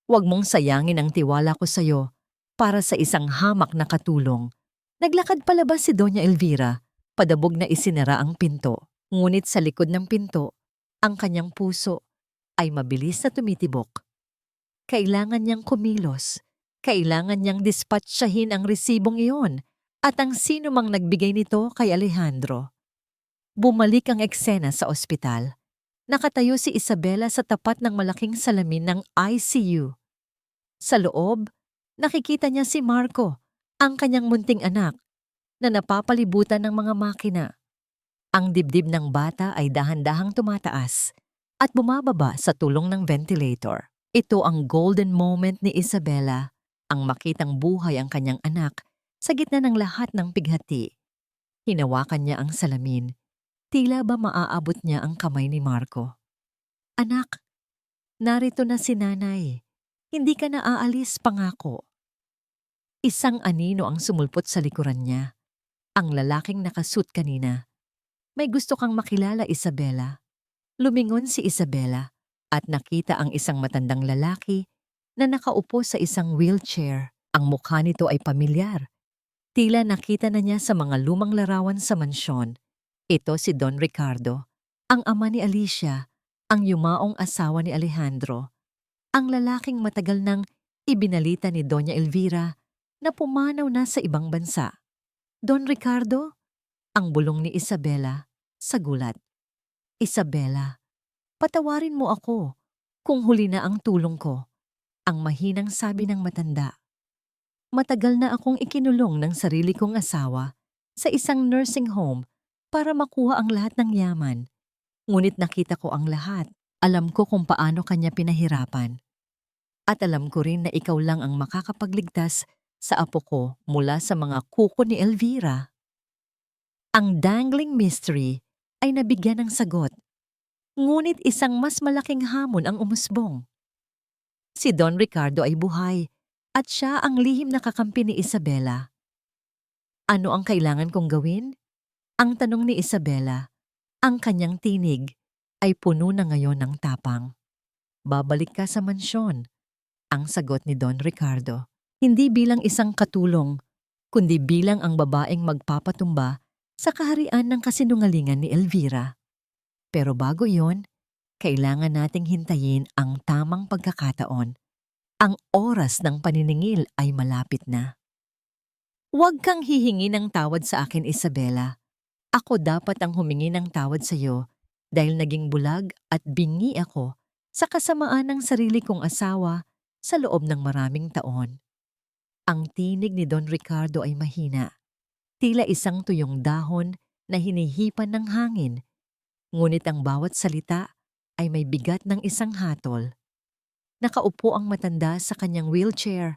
Huwag mong sayangin ang tiwala ko sa'yo para sa isang hamak na katulong." Naglakad palabas si Doña Elvira, padabog na isinara ang pinto. Ngunit sa likod ng pinto, ang kanyang puso ay mabilis na tumitibok. Kailangan niyang kumilos. Kailangan niyang dispatsahin ang resibong iyon at ang sino mang nagbigay nito kay Alejandro. Bumalik ang eksena sa ospital. Nakatayo si Isabela sa tapat ng malaking salamin ng ICU. Sa loob, nakikita niya si Marco, ang kanyang munting anak, na napapalibutan ng mga makina. Ang dibdib ng bata ay dahan-dahang tumataas at bumababa sa tulong ng ventilator. Ito ang golden moment ni Isabela, ang makitang buhay ang kanyang anak sa gitna ng lahat ng pighati. Hinawakan niya ang salamin. Tila ba maaabot niya ang kamay ni Marco. "Anak, narito na si nanay. Hindi ka na aalis, pangako." Isang anino ang sumulpot sa likuran niya. Ang lalaking nakasuit kanina. "May gusto kang makilala, Isabela." Lumingon si Isabela at nakita ang isang matandang lalaki na nakaupo sa isang wheelchair. Ang mukha nito ay pamilyar. Tila nakita na niya sa mga lumang larawan sa mansyon. Ito si Don Ricardo, ang ama ni Alicia, ang yumaong asawa ni Alejandro. Ang lalaking matagal nang ibinalita ni Doña Elvira na pumanaw na sa ibang bansa. "Don Ricardo?" Ang bulong ni Isabela sa gulat. "Isabela, patawarin mo ako kung huli na ang tulong ko," ang mahinang sabi ng matanda. "Matagal na akong ikinulong ng sarili kong asawa sa isang nursing home para makuha ang lahat ng yaman. Ngunit nakita ko ang lahat. Alam ko kung paano kanya pinahirapan. At alam ko rin na ikaw lang ang makakapagligtas sa apo ko mula sa mga kuko ni Elvira. Ang dangling mystery ay nabigyan ng sagot. Ngunit isang mas malaking hamon ang umusbong. Si Don Ricardo ay buhay at siya ang lihim na kakampi ni Isabela. Ano ang kailangan kong gawin? Ang tanong ni Isabela. Ang kanyang tinig ay puno na ngayon ng tapang. Babalik ka sa mansyon. Ang sagot ni Don Ricardo. Hindi bilang isang katulong, kundi bilang ang babaeng magpapatumba sa kaharian ng kasinungalingan ni Elvira. Pero bago iyon, kailangan nating hintayin ang tamang pagkakataon. Ang oras ng paniningil ay malapit na. Huwag kang hihingi ng tawad sa akin, Isabela. Ako dapat ang humingi ng tawad sa iyo dahil naging bulag at bingi ako sa kasamaan ng sarili kong asawa sa loob ng maraming taon. Ang tinig ni Don Ricardo ay mahina, tila isang tuyong dahon na hinihipan ng hangin, ngunit ang bawat salita ay may bigat ng isang hatol. Nakaupo ang matanda sa kanyang wheelchair.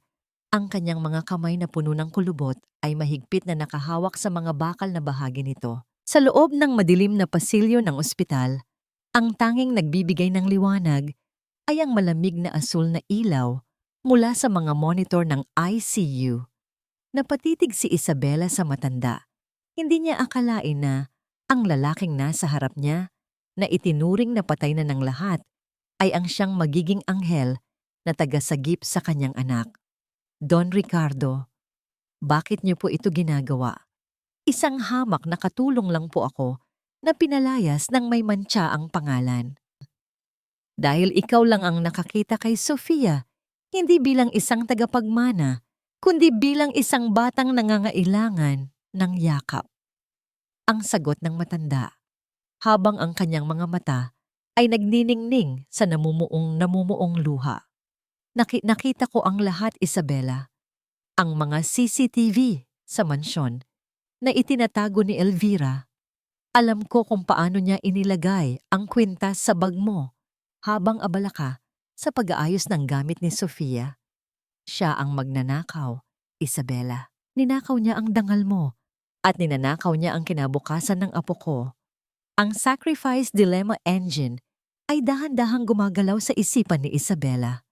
Ang kanyang mga kamay na puno ng kulubot ay mahigpit na nakahawak sa mga bakal na bahagi nito. Sa loob ng madilim na pasilyo ng ospital, ang tanging nagbibigay ng liwanag ay ang malamig na asul na ilaw mula sa mga monitor ng ICU. Napatitig si Isabela sa matanda. Hindi niya akalain na ang lalaking nasa harap niya, na itinuring na patay na ng lahat, ay ang siyang magiging anghel na tagasagip sa kanyang anak. Don Ricardo, bakit niyo po ito ginagawa? Isang hamak na katulong lang po ako na pinalayas ng may mantsa ang pangalan. Dahil ikaw lang ang nakakita kay Sofia, hindi bilang isang tagapagmana, kundi bilang isang batang nangangailangan ng yakap. Ang sagot ng matanda, habang ang kanyang mga mata ay nagniningning sa namumuong luha. Nakita ko ang lahat, Isabela. Ang mga CCTV sa mansyon na itinatago ni Elvira. Alam ko kung paano niya inilagay ang kwintas sa bag mo habang abala ka sa pag-aayos ng gamit ni Sofia. Siya ang magnanakaw, Isabela. Ninakaw niya ang dangal mo at ninanakaw niya ang kinabukasan ng apo ko. Ang sacrifice dilemma engine ay dahan-dahang gumagalaw sa isipan ni Isabela.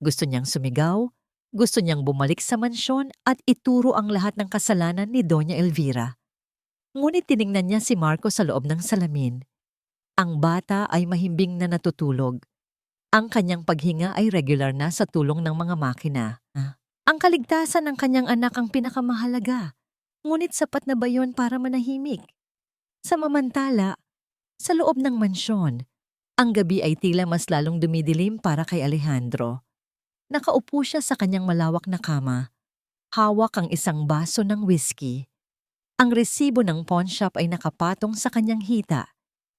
Gusto niyang sumigaw, gusto niyang bumalik sa mansyon at ituro ang lahat ng kasalanan ni Doña Elvira. Ngunit tiningnan niya si Marco sa loob ng salamin. Ang bata ay mahimbing na natutulog. Ang kanyang paghinga ay regular na sa tulong ng mga makina. Ang kaligtasan ng kanyang anak ang pinakamahalaga. Ngunit sapat na ba yun para manahimik? Samantala, sa loob ng mansyon, ang gabi ay tila mas lalong dumidilim para kay Alejandro. Nakaupo siya sa kanyang malawak na kama. Hawak ang isang baso ng whiskey. Ang resibo ng pawn shop ay nakapatong sa kanyang hita.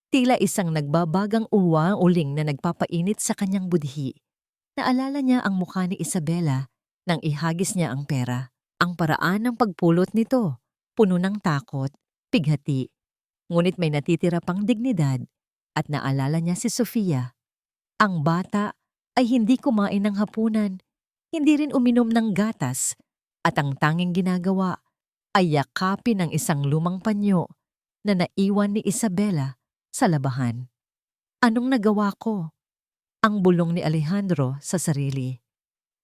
Tila isang nagbabagang uling na nagpapainit sa kanyang budhi. Naalala niya ang mukha ni Isabela nang ihagis niya ang pera. Ang paraan ng pagpulot nito, puno ng takot, pighati. Ngunit may natitira pang dignidad at naalala niya si Sofia. Ang bata ay hindi kumain ng hapunan, hindi rin uminom ng gatas, at ang tanging ginagawa ay yakapin ang isang lumang panyo na naiwan ni Isabela sa labahan. Anong nagawa ko? Ang bulong ni Alejandro sa sarili.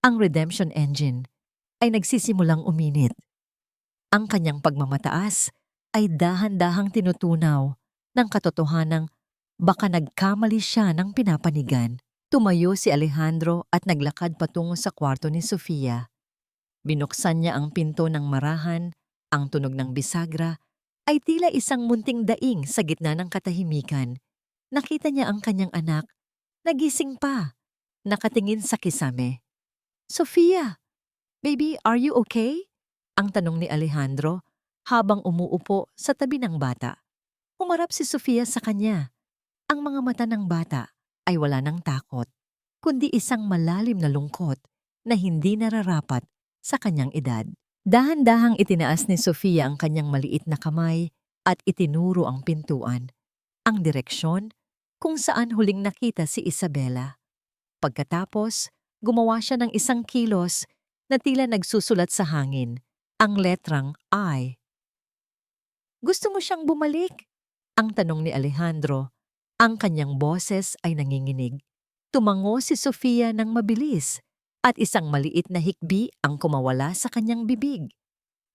Ang redemption engine ay nagsisimulang uminit. Ang kanyang pagmamataas ay dahan-dahang tinutunaw ng katotohanang baka nagkamali siya ng pinapanigan. Tumayo si Alejandro at naglakad patungo sa kwarto ni Sofia. Binuksan niya ang pinto ng marahan. Ang tunog ng bisagra ay tila isang munting daing sa gitna ng katahimikan. Nakita niya ang kanyang anak, nagising pa, nakatingin sa kisame. Sofia, baby, are you okay? Ang tanong ni Alejandro habang umuupo sa tabi ng bata. Humarap si Sofia sa kanya. Ang mga mata ng bata ay wala ng takot, kundi isang malalim na lungkot na hindi nararapat sa kanyang edad. Dahan-dahang itinaas ni Sofia ang kanyang maliit na kamay at itinuro ang pintuan. Ang direksyon kung saan huling nakita si Isabela. Pagkatapos, gumawa siya ng isang kilos na tila nagsusulat sa hangin, ang letrang I. Gusto mo siyang bumalik? Ang tanong ni Alejandro. Ang kanyang boses ay nanginginig. Tumango si Sofia ng mabilis at isang maliit na hikbi ang kumawala sa kanyang bibig.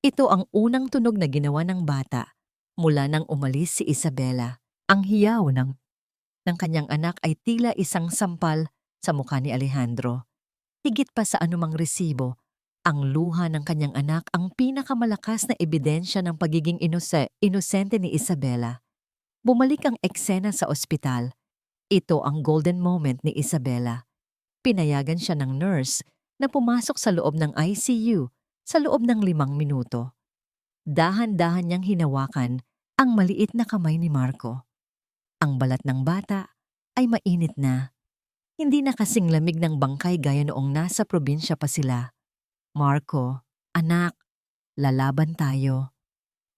Ito ang unang tunog na ginawa ng bata mula nang umalis si Isabela. Ang hiyaw ng kanyang anak ay tila isang sampal sa mukha ni Alejandro. Higit pa sa anumang resibo, ang luha ng kanyang anak ang pinakamalakas na ebidensya ng pagiging inosente ni Isabela. Bumalik ang eksena sa ospital. Ito ang golden moment ni Isabela. Pinayagan siya ng nurse na pumasok sa loob ng ICU sa loob ng 5 minuto. Dahan-dahan niyang hinawakan ang maliit na kamay ni Marco. Ang balat ng bata ay mainit na. Hindi na kasing lamig ng bangkay gaya noong nasa probinsya pa sila. Marco, anak, lalaban tayo.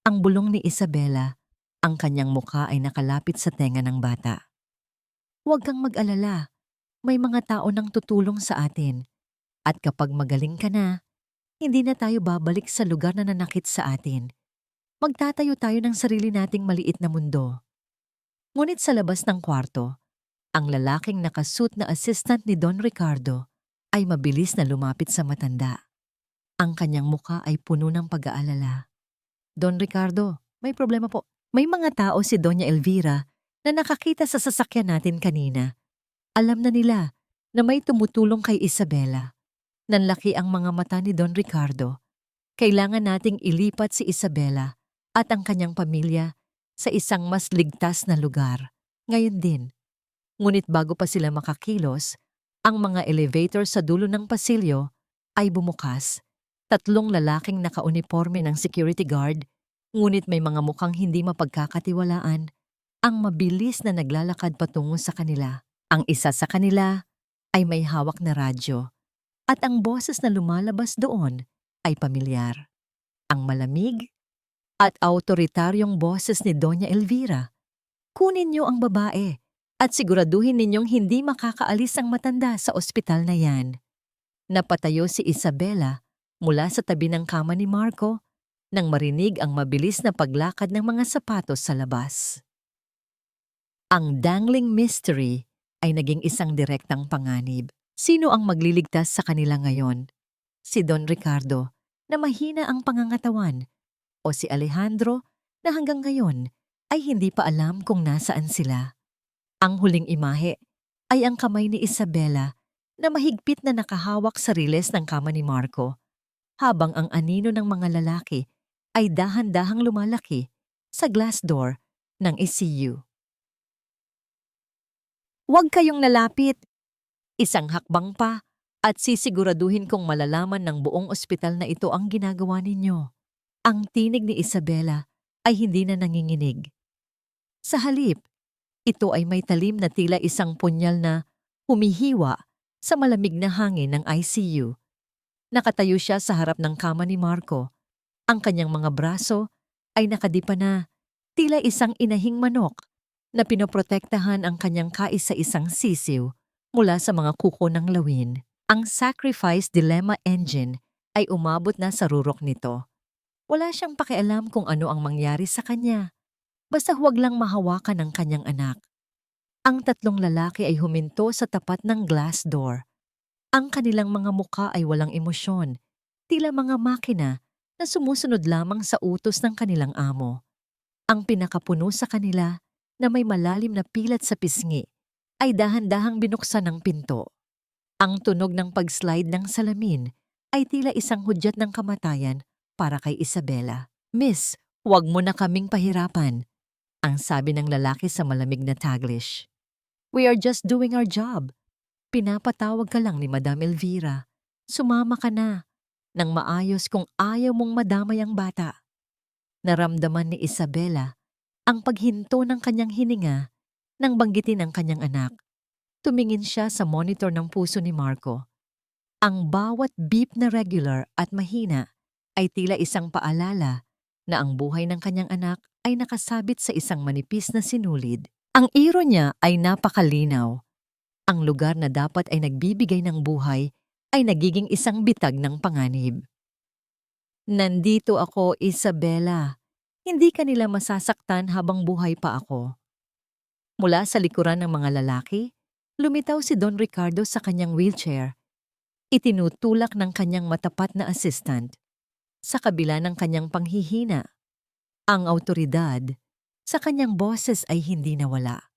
Ang bulong ni Isabela, ang kanyang mukha ay nakalapit sa tenga ng bata. Huwag kang mag-alala, may mga tao nang tutulong sa atin. At kapag magaling ka na, hindi na tayo babalik sa lugar na nanakit sa atin. Magtatayo tayo ng sarili nating maliit na mundo. Ngunit sa labas ng kwarto, ang lalaking nakasuit na assistant ni Don Ricardo ay mabilis na lumapit sa matanda. Ang kanyang mukha ay puno ng pag-aalala. Don Ricardo, may problema po. May mga tao si Doña Elvira na nakakita sa sasakyan natin kanina. Alam na nila na may tumutulong kay Isabela. Nanlaki ang mga mata ni Don Ricardo. Kailangan nating ilipat si Isabela at ang kanyang pamilya sa isang mas ligtas na lugar. Ngayon din. Ngunit bago pa sila makakilos, ang mga elevator sa dulo ng pasilyo ay bumukas. 3 lalaking nakauniforme ng security guard, ngunit may mga mukhang hindi mapagkakatiwalaan, ang mabilis na naglalakad patungo sa kanila. Ang isa sa kanila ay may hawak na radyo, at ang boses na lumalabas doon ay pamilyar. Ang malamig at autoritaryong boses ni Doña Elvira. Kunin niyo ang babae at siguraduhin ninyong hindi makakaalis ang matanda sa ospital na yan. Napatayo si Isabela mula sa tabi ng kama ni Marco nang marinig ang mabilis na paglakad ng mga sapatos sa labas. Ang dangling mystery ay naging isang direktang panganib. Sino ang magliligtas sa kanila ngayon? Si Don Ricardo na mahina ang pangangatawan o si Alejandro na hanggang ngayon ay hindi pa alam kung nasaan sila. Ang huling imahe ay ang kamay ni Isabela na mahigpit na nakahawak sa riles ng kama ni Marco, habang ang anino ng mga lalaki ay dahan-dahang lumalaki sa glass door ng ICU. Huwag kayong lalapit. Isang hakbang pa at sisiguraduhin kong malalaman ng buong ospital na ito ang ginagawa ninyo. Ang tinig ni Isabela ay hindi na nanginginig. Sa halip, ito ay may talim na tila isang punyal na humihiwa sa malamig na hangin ng ICU. Nakatayo siya sa harap ng kama ni Marco. Ang kanyang mga braso ay nakadipa na, tila isang inahing manok na pinoprotektahan ang kanyang kaisa-isang sisiw mula sa mga kuko ng lawin. Ang sacrifice dilemma engine ay umabot na sa rurok nito. Wala siyang pakialam kung ano ang mangyari sa kanya. Basta huwag lang mahawakan ang kanyang anak. Ang 3 lalaki ay huminto sa tapat ng glass door. Ang kanilang mga mukha ay walang emosyon, tila mga makina na sumusunod lamang sa utos ng kanilang amo. Ang pinakapuno sa kanila na may malalim na pilat sa pisngi ay dahan-dahang binuksan ng pinto. Ang tunog ng pag-slide ng salamin ay tila isang hudyat ng kamatayan para kay Isabela. Miss, huwag mo na kaming pahirapan, ang sabi ng lalaki sa malamig na Taglish. We are just doing our job. Pinapatawag ka lang ni Madam Elvira. Sumama ka na nang maayos kung ayaw mong madamay ang bata. Naramdaman ni Isabela ang paghinto ng kanyang hininga nang banggitin ang kanyang anak. Tumingin siya sa monitor ng puso ni Marco. Ang bawat beep na regular at mahina ay tila isang paalala na ang buhay ng kanyang anak ay nakasabit sa isang manipis na sinulid. Ang iro niya ay napakalinaw. Ang lugar na dapat ay nagbibigay ng buhay ay nagiging isang bitag ng panganib. Nandito ako, Isabela. Hindi ka nila masasaktan habang buhay pa ako. Mula sa likuran ng mga lalaki, lumitaw si Don Ricardo sa kanyang wheelchair. Itinutulak ng kanyang matapat na assistant. Sa kabila ng kanyang panghihina, ang awtoridad sa kanyang boses ay hindi nawala.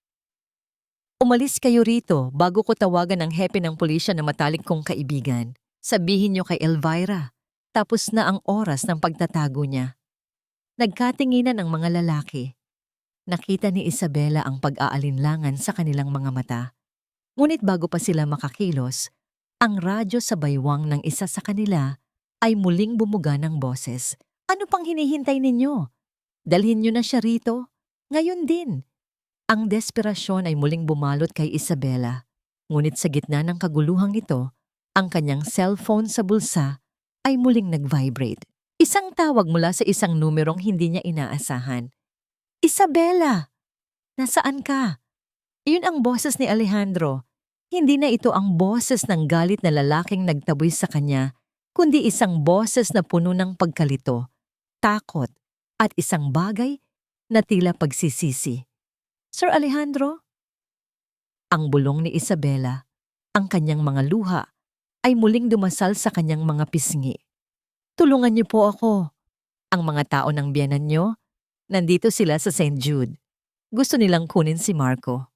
Umalis kayo rito bago ko tawagan ang hepe ng pulisya na matalik kong kaibigan. Sabihin niyo kay Elvira, tapos na ang oras ng pagtatago niya. Nagkatinginan ang mga lalaki. Nakita ni Isabela ang pag-aalinlangan sa kanilang mga mata. Ngunit bago pa sila makakilos, ang radyo sa baywang ng isa sa kanila ay muling bumuga ng boses. Ano pang hinihintay ninyo? Dalhin niyo na siya rito. Ngayon din. Ang desperasyon ay muling bumalot kay Isabela. Ngunit sa gitna ng kaguluhang ito, ang kanyang cellphone sa bulsa ay muling nag-vibrate. Isang tawag mula sa isang numerong hindi niya inaasahan. Isabela! Nasaan ka? Iyon ang boses ni Alejandro. Hindi na ito ang boses ng galit na lalaking nagtaboy sa kanya, kundi isang boses na puno ng pagkalito, takot, at isang bagay na tila pagsisisi. Sir Alejandro? Ang bulong ni Isabela, ang kanyang mga luha, ay muling dumasal sa kanyang mga pisngi. Tulungan niyo po ako. Ang mga tao ng biyenan niyo, nandito sila sa St. Jude. Gusto nilang kunin si Marco.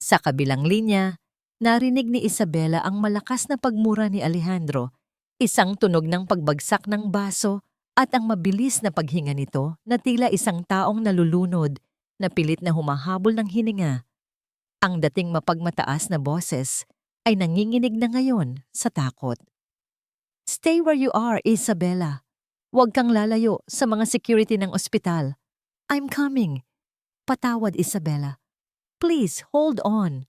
Sa kabilang linya, narinig ni Isabela ang malakas na pagmura ni Alejandro, isang tunog ng pagbagsak ng baso at ang mabilis na paghinga nito na tila isang taong nalulunod na pilit na humahabol ng hininga. Ang dating mapagmataas na boses ay nanginginig na ngayon sa takot. Stay where you are, Isabela. Huwag kang lalayo sa mga security ng ospital. I'm coming. Patawad, Isabela. Please, hold on.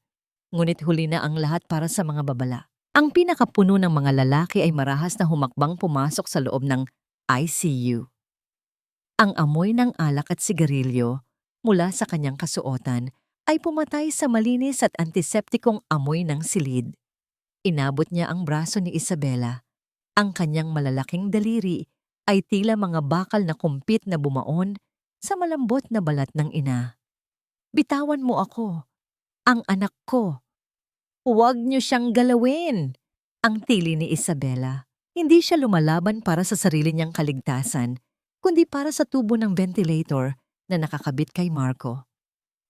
Ngunit huli na ang lahat para sa mga babala. Ang pinakapuno ng mga lalaki ay marahas na humakbang pumasok sa loob ng ICU. Ang amoy ng alak at sigarilyo mula sa kanyang kasuotan ay pumatay sa malinis at antiseptikong amoy ng silid. Inabot niya ang braso ni Isabela. Ang kanyang malalaking daliri ay tila mga bakal na kumpit na bumaon sa malambot na balat ng ina. Bitawan mo ako, ang anak ko. Huwag niyo siyang galawin. Ang tili ni Isabela. Hindi siya lumalaban para sa sarili niyang kaligtasan, kundi para sa tubo ng ventilator na nakakabit kay Marco.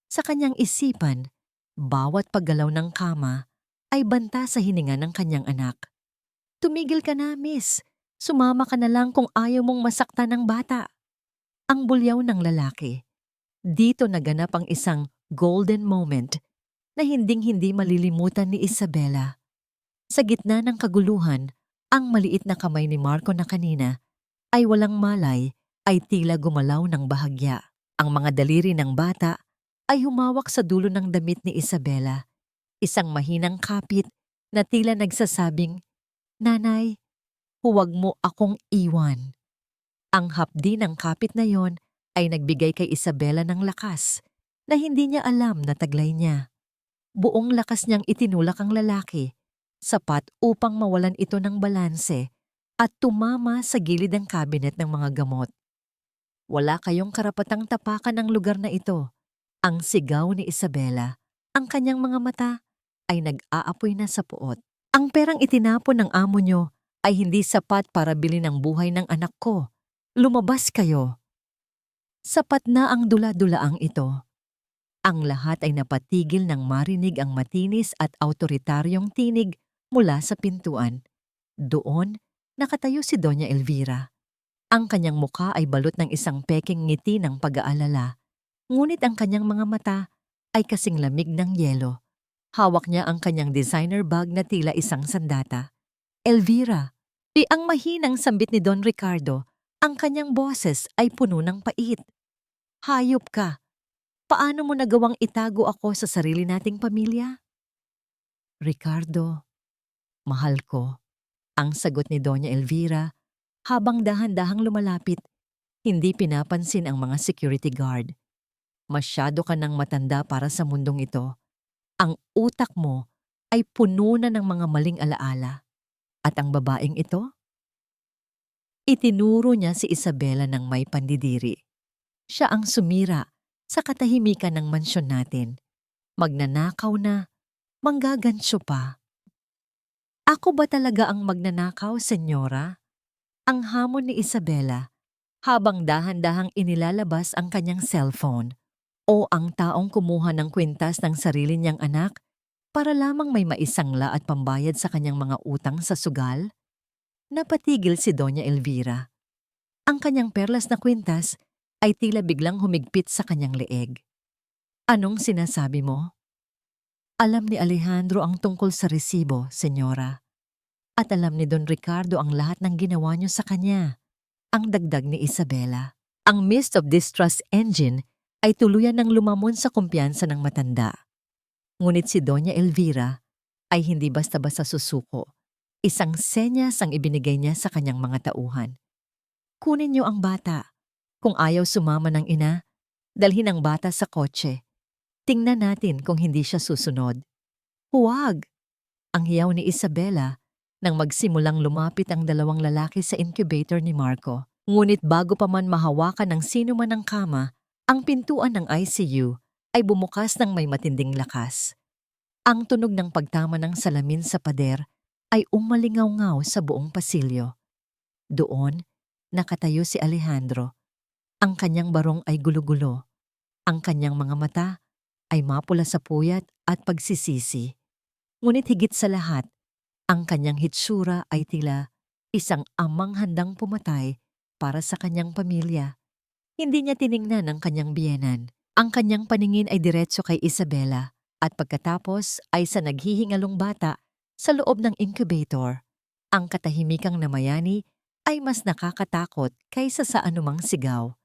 Sa kanyang isipan, bawat paggalaw ng kama ay banta sa hininga ng kanyang anak. Tumigil ka na, miss. Sumama ka na lang kung ayaw mong masaktan ng bata. Ang bulyaw ng lalaki. Dito naganap ang isang golden moment na hinding-hindi malilimutan ni Isabela. Sa gitna ng kaguluhan, ang maliit na kamay ni Marco na kanina ay walang malay ay tila gumalaw ng bahagya. Ang mga daliri ng bata ay humawak sa dulo ng damit ni Isabela. Isang mahinang kapit na tila nagsasabing, Nanay, huwag mo akong iwan. Ang hapdi ng kapit na yon ay nagbigay kay Isabela ng lakas na hindi niya alam na taglay niya. Buong lakas niyang itinulak ang lalaki, sapat upang mawalan ito ng balanse at tumama sa gilid ng kabinet ng mga gamot. Wala kayong karapatang tapakan ang lugar na ito. Ang sigaw ni Isabela, ang kanyang mga mata ay nag-aapoy na sa puot. Ang perang itinapon ng amo niyo ay hindi sapat para bilhin ang buhay ng anak ko. Lumabas kayo. Sapat na ang dula-dulaang ito. Ang lahat ay napatigil nang marinig ang matinis at autoritaryong tinig mula sa pintuan. Doon, nakatayo si Doña Elvira. Ang kanyang muka ay balot ng isang peking ngiti ng pag-aalala. Ngunit ang kanyang mga mata ay kasing lamig ng yelo. Hawak niya ang kanyang designer bag na tila isang sandata. Elvira, ang mahinang sambit ni Don Ricardo, ang kanyang boses ay puno ng pait. Hayop ka. Paano mo nagawang itago ako sa sarili nating pamilya? Ricardo, mahal ko, ang sagot ni Doña Elvira habang dahan-dahang lumalapit, hindi pinapansin ang mga security guard. Masyado ka ng matanda para sa mundong ito. Ang utak mo ay puno na ng mga maling alaala. At ang babaeng ito? Itinuro niya si Isabela ng may pandidiri. Siya ang sumira sa katahimikan ng mansyon natin. Magnanakaw na, manggagansyo pa. Ako ba talaga ang magnanakaw, senyora? Ang hamon ni Isabela habang dahan-dahang inilalabas ang kanyang cellphone o ang taong kumuha ng kwintas ng sarili niyang anak para lamang may maisangla at pambayad sa kanyang mga utang sa sugal. Napatigil si Doña Elvira. Ang kanyang perlas na kwintas ay tila biglang humigpit sa kanyang leeg. Anong sinasabi mo? Alam ni Alejandro ang tungkol sa resibo, senyora. At alam ni Don Ricardo ang lahat ng ginawa niyo sa kanya. Ang dagdag ni Isabela. Ang mist of distrust engine ay tuluyan ng lumamon sa kumpiyansa ng matanda. Ngunit si Doña Elvira ay hindi basta-basta susuko. Isang senyas ang ibinigay niya sa kanyang mga tauhan. Kunin niyo ang bata. Kung ayaw sumama ng ina, dalhin ang bata sa kotse. Tingnan natin kung hindi siya susunod. Huwag! Ang hiyaw ni Isabela nang magsimulang lumapit ang dalawang lalaki sa incubator ni Marco. Ngunit bago pa man mahawakan ng sino man ang kama, ang pintuan ng ICU ay bumukas ng may matinding lakas. Ang tunog ng pagtama ng salamin sa pader ay umalingaw-ngaw sa buong pasilyo. Doon, nakatayo si Alejandro. Ang kanyang barong ay gulo-gulo. Ang kanyang mga mata ay mapula sa puyat at pagsisisi. Ngunit higit sa lahat, ang kanyang hitsura ay tila isang amang handang pumatay para sa kanyang pamilya. Hindi niya tiningnan ang kanyang biyenan. Ang kanyang paningin ay diretso kay Isabela at pagkatapos ay sa naghihingalong bata sa loob ng incubator. Ang katahimikang namayani ay mas nakakatakot kaysa sa anumang sigaw.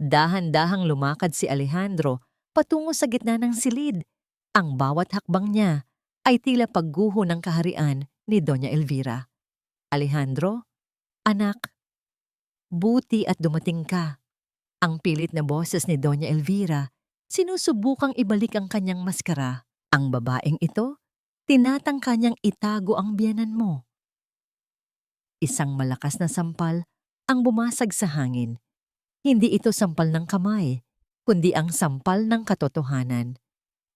Dahan-dahang lumakad si Alejandro patungo sa gitna ng silid. Ang bawat hakbang niya ay tila pagguho ng kaharian ni Doña Elvira. Alejandro, anak, buti at dumating ka. Ang pilit na boses ni Doña Elvira, sinusubukang ibalik ang kanyang maskara. Ang babaeng ito, tinatangka niyang itago ang biyenan mo. Isang malakas na sampal ang bumasag sa hangin. Hindi ito sampal ng kamay, kundi ang sampal ng katotohanan.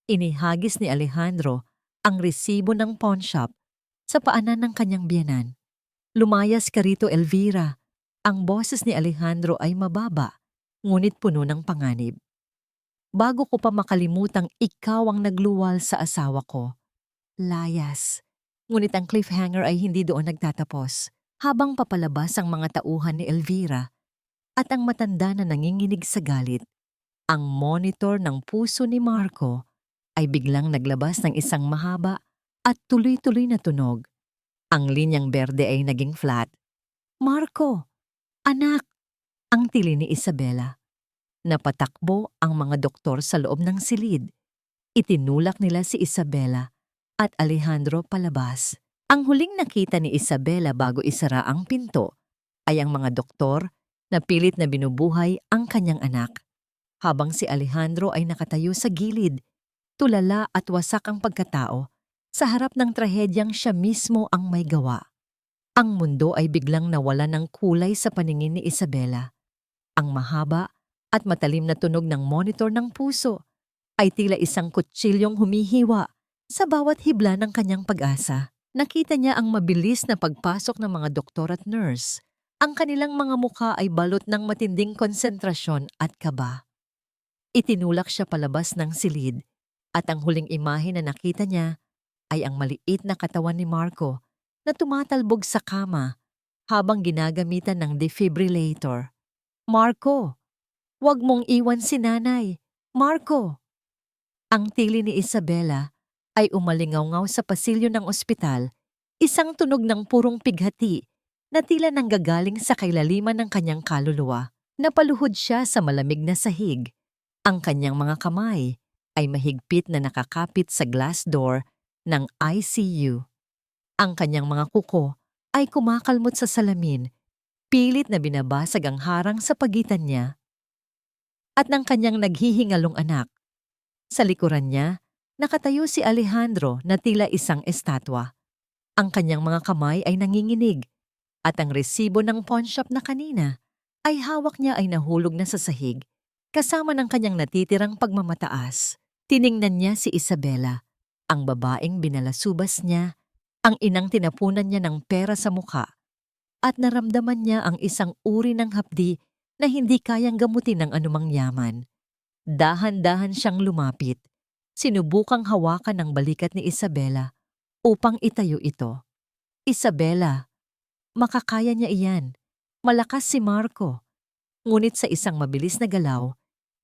Inihagis ni Alejandro ang resibo ng pawn shop sa paanan ng kanyang biyenan. Lumayas ka rito, Elvira. Ang boses ni Alejandro ay mababa, ngunit puno ng panganib. Bago ko pa makalimutang ikaw ang nagluwal sa asawa ko. Layas. Ngunit ang cliffhanger ay hindi doon nagtatapos. Habang papalabas ang mga tauhan ni Elvira at ang matanda na nanginginig sa galit, ang monitor ng puso ni Marco ay biglang naglabas ng isang mahaba at tuloy-tuloy na tunog. Ang linyang berde ay naging flat. Marco! Anak! Ang tili ni Isabela. Napatakbo ang mga doktor sa loob ng silid. Itinulak nila si Isabela at Alejandro palabas. Ang huling nakita ni Isabela bago isara ang pinto ay ang mga doktor na pilit na binubuhay ang kanyang anak. Habang si Alejandro ay nakatayo sa gilid, tulala at wasak ang pagkatao sa harap ng trahedyang siya mismo ang may gawa. Ang mundo ay biglang nawala ng kulay sa paningin ni Isabela. Ang mahaba at matalim na tunog ng monitor ng puso ay tila isang kutsilyong humihiwa sa bawat hibla ng kanyang pag-asa. Nakita niya ang mabilis na pagpasok ng mga doktor at nurse. Ang kanilang mga mukha ay balot ng matinding konsentrasyon at kaba. Itinulak siya palabas ng silid at ang huling imahe na nakita niya ay ang maliit na katawan ni Marco na tumatalbog sa kama habang ginagamitan ng defibrillator. Marco! Huwag mong iwan si nanay! Marco! Ang tili ni Isabela ay umalingaw-ngaw sa pasilyo ng ospital, isang tunog ng purong pighati na tila nanggagaling sa kailaliman ng kanyang kaluluwa. Napaluhod siya sa malamig na sahig. Ang kanyang mga kamay ay mahigpit na nakakapit sa glass door ng ICU. Ang kanyang mga kuko ay kumakalmot sa salamin, pilit na binabasag ang harang sa pagitan niya. at ng kanyang naghihingalong anak. Sa likuran niya, nakatayo si Alejandro na tila isang estatwa. Ang kanyang mga kamay ay nanginginig at ang resibo ng pawnshop na kanina ay hawak niya ay nahulog na sa sahig kasama ng kanyang natitirang pagmamataas. Tiningnan niya si Isabela, ang babaeng binalasubas niya, ang inang tinapunan niya ng pera sa mukha, at naramdaman niya ang isang uri ng hapdi na hindi kayang gamutin ng anumang yaman. Dahan-dahan siyang lumapit, sinubukang hawakan ng balikat ni Isabela upang itayo ito. Isabela, makakaya niya iyan. Malakas si Marco. Ngunit sa isang mabilis na galaw,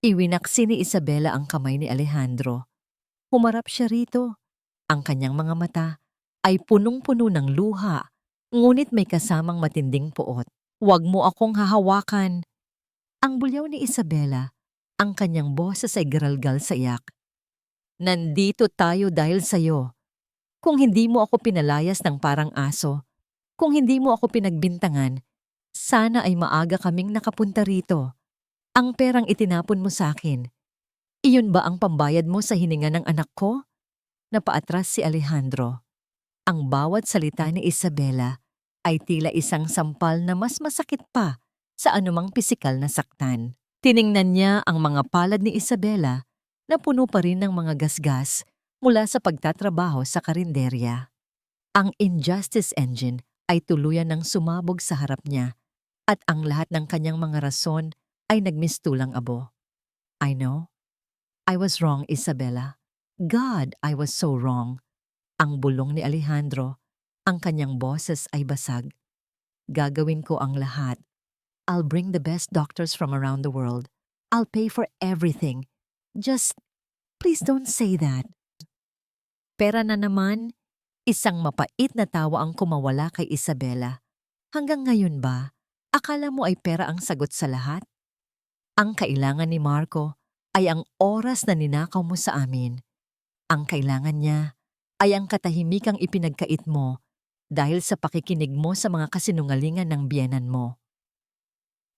iwinaksi ni Isabela ang kamay ni Alejandro. Humarap siya rito. Ang kanyang mga mata ay punong-puno ng luha, ngunit may kasamang matinding puot. Huwag mo akong hahawakan. Ang bulyaw ni Isabela, ang kanyang boses ay garalgal sa iyak. Nandito tayo dahil sa'yo. Kung hindi mo ako pinalayas ng parang aso, kung hindi mo ako pinagbintangan, sana ay maaga kaming nakapunta rito. Ang perang itinapon mo sa akin, iyon ba ang pambayad mo sa hininga ng anak ko? Napaatras si Alejandro. Ang bawat salita ni Isabela ay tila isang sampal na mas masakit pa sa anumang pisikal na saktan. Tiningnan niya ang mga palad ni Isabela na puno pa rin ng mga gasgas mula sa pagtatrabaho sa karinderya. Ang injustice engine ay tuluyan ng sumabog sa harap niya at ang lahat ng kanyang mga rason ay nagmistulang abo. I know. I was wrong, Isabela. God, I was so wrong. Ang bulong ni Alejandro, ang kanyang boses ay basag. Gagawin ko ang lahat. I'll bring the best doctors from around the world. I'll pay for everything. Just, please don't say that. Pera na naman, isang mapait na tawa ang kumawala kay Isabela. Hanggang ngayon ba, akala mo ay pera ang sagot sa lahat? Ang kailangan ni Marco ay ang oras na ninakaw mo sa amin. Ang kailangan niya ay ang katahimikang ipinagkait mo dahil sa pakikinig mo sa mga kasinungalingan ng biyenan mo.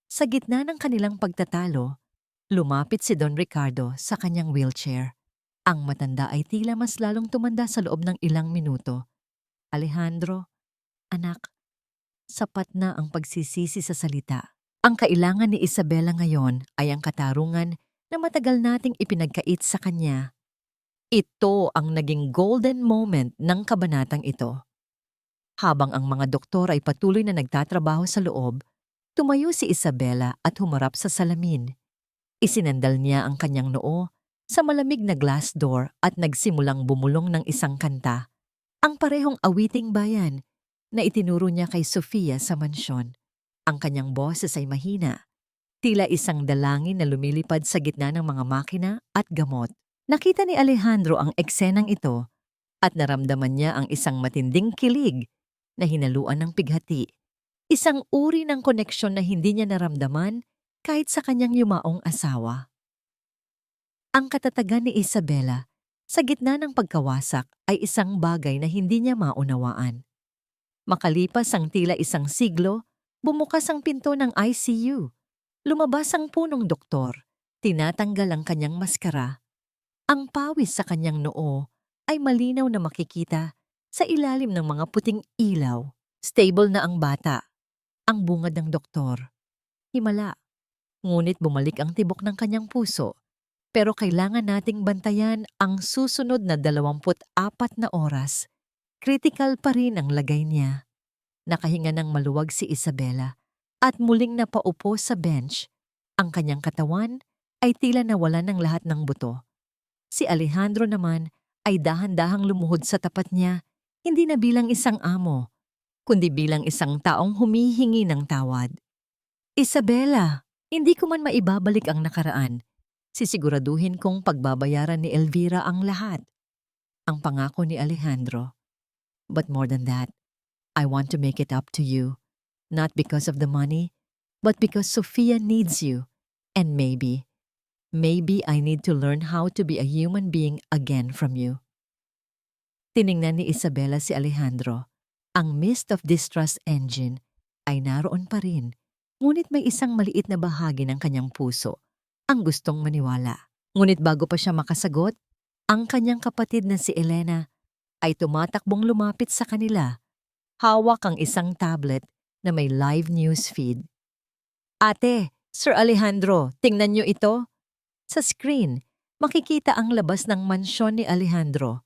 Sa gitna ng kanilang pagtatalo, lumapit si Don Ricardo sa kanyang wheelchair. Ang matanda ay tila mas lalong tumanda sa loob ng ilang minuto. Alejandro, anak, sapat na ang pagsisisi sa salita. Ang kailangan ni Isabela ngayon ay ang katarungan na matagal nating ipinagkait sa kanya. Ito ang naging golden moment ng kabanatang ito. Habang ang mga doktor ay patuloy na nagtatrabaho sa loob, tumayo si Isabela at humarap sa salamin. Isinandal niya ang kanyang noo sa malamig na glass door at nagsimulang bumulong ng isang kanta, ang parehong awiting bayan na itinuro niya kay Sofia sa mansyon. Ang kanyang boses ay mahina, tila isang dalangin na lumilipad sa gitna ng mga makina at gamot. Nakita ni Alejandro ang eksenang ito at naramdaman niya ang isang matinding kilig na hinaluan ng pighati. Isang uri ng koneksyon na hindi niya naramdaman kahit sa kanyang yumaong asawa. Ang katatagan ni Isabela sa gitna ng pagkawasak ay isang bagay na hindi niya maunawaan. Makalipas ang tila isang siglo, bumukas ang pinto ng ICU. Lumabas ang punong doktor. Tinatanggal ang kanyang maskara. Ang pawis sa kanyang noo ay malinaw na makikita sa ilalim ng mga puting ilaw. Stable na ang bata. Ang bungad ng doktor. Himala. Ngunit bumalik ang tibok ng kanyang puso. Pero kailangan nating bantayan ang susunod na 24 na oras. Critical pa rin ang lagay niya. Nakahinga ng maluwag si Isabela at muling napaupo sa bench. Ang kanyang katawan ay tila nawala ng lahat ng buto. Si Alejandro naman ay dahan-dahang lumuhod sa tapat niya, hindi na bilang isang amo, kundi bilang isang taong humihingi ng tawad. Isabela, hindi ko man maibabalik ang nakaraan. Sisiguraduhin kong pagbabayaran ni Elvira ang lahat. Ang pangako ni Alejandro. But more than that, I want to make it up to you. Not because of the money, but because Sofia needs you. And maybe I need to learn how to be a human being again from you. Tiningnan ni Isabela si Alejandro. Ang mist of distrust engine ay naroon pa rin, ngunit may isang maliit na bahagi ng kanyang puso ang gustong maniwala. Ngunit bago pa siya makasagot, ang kanyang kapatid na si Elena ay tumatakbong lumapit sa kanila. Hawak ang isang tablet na may live news feed. Ate, Sir Alejandro, tingnan niyo ito. Sa screen, makikita ang labas ng mansyon ni Alejandro.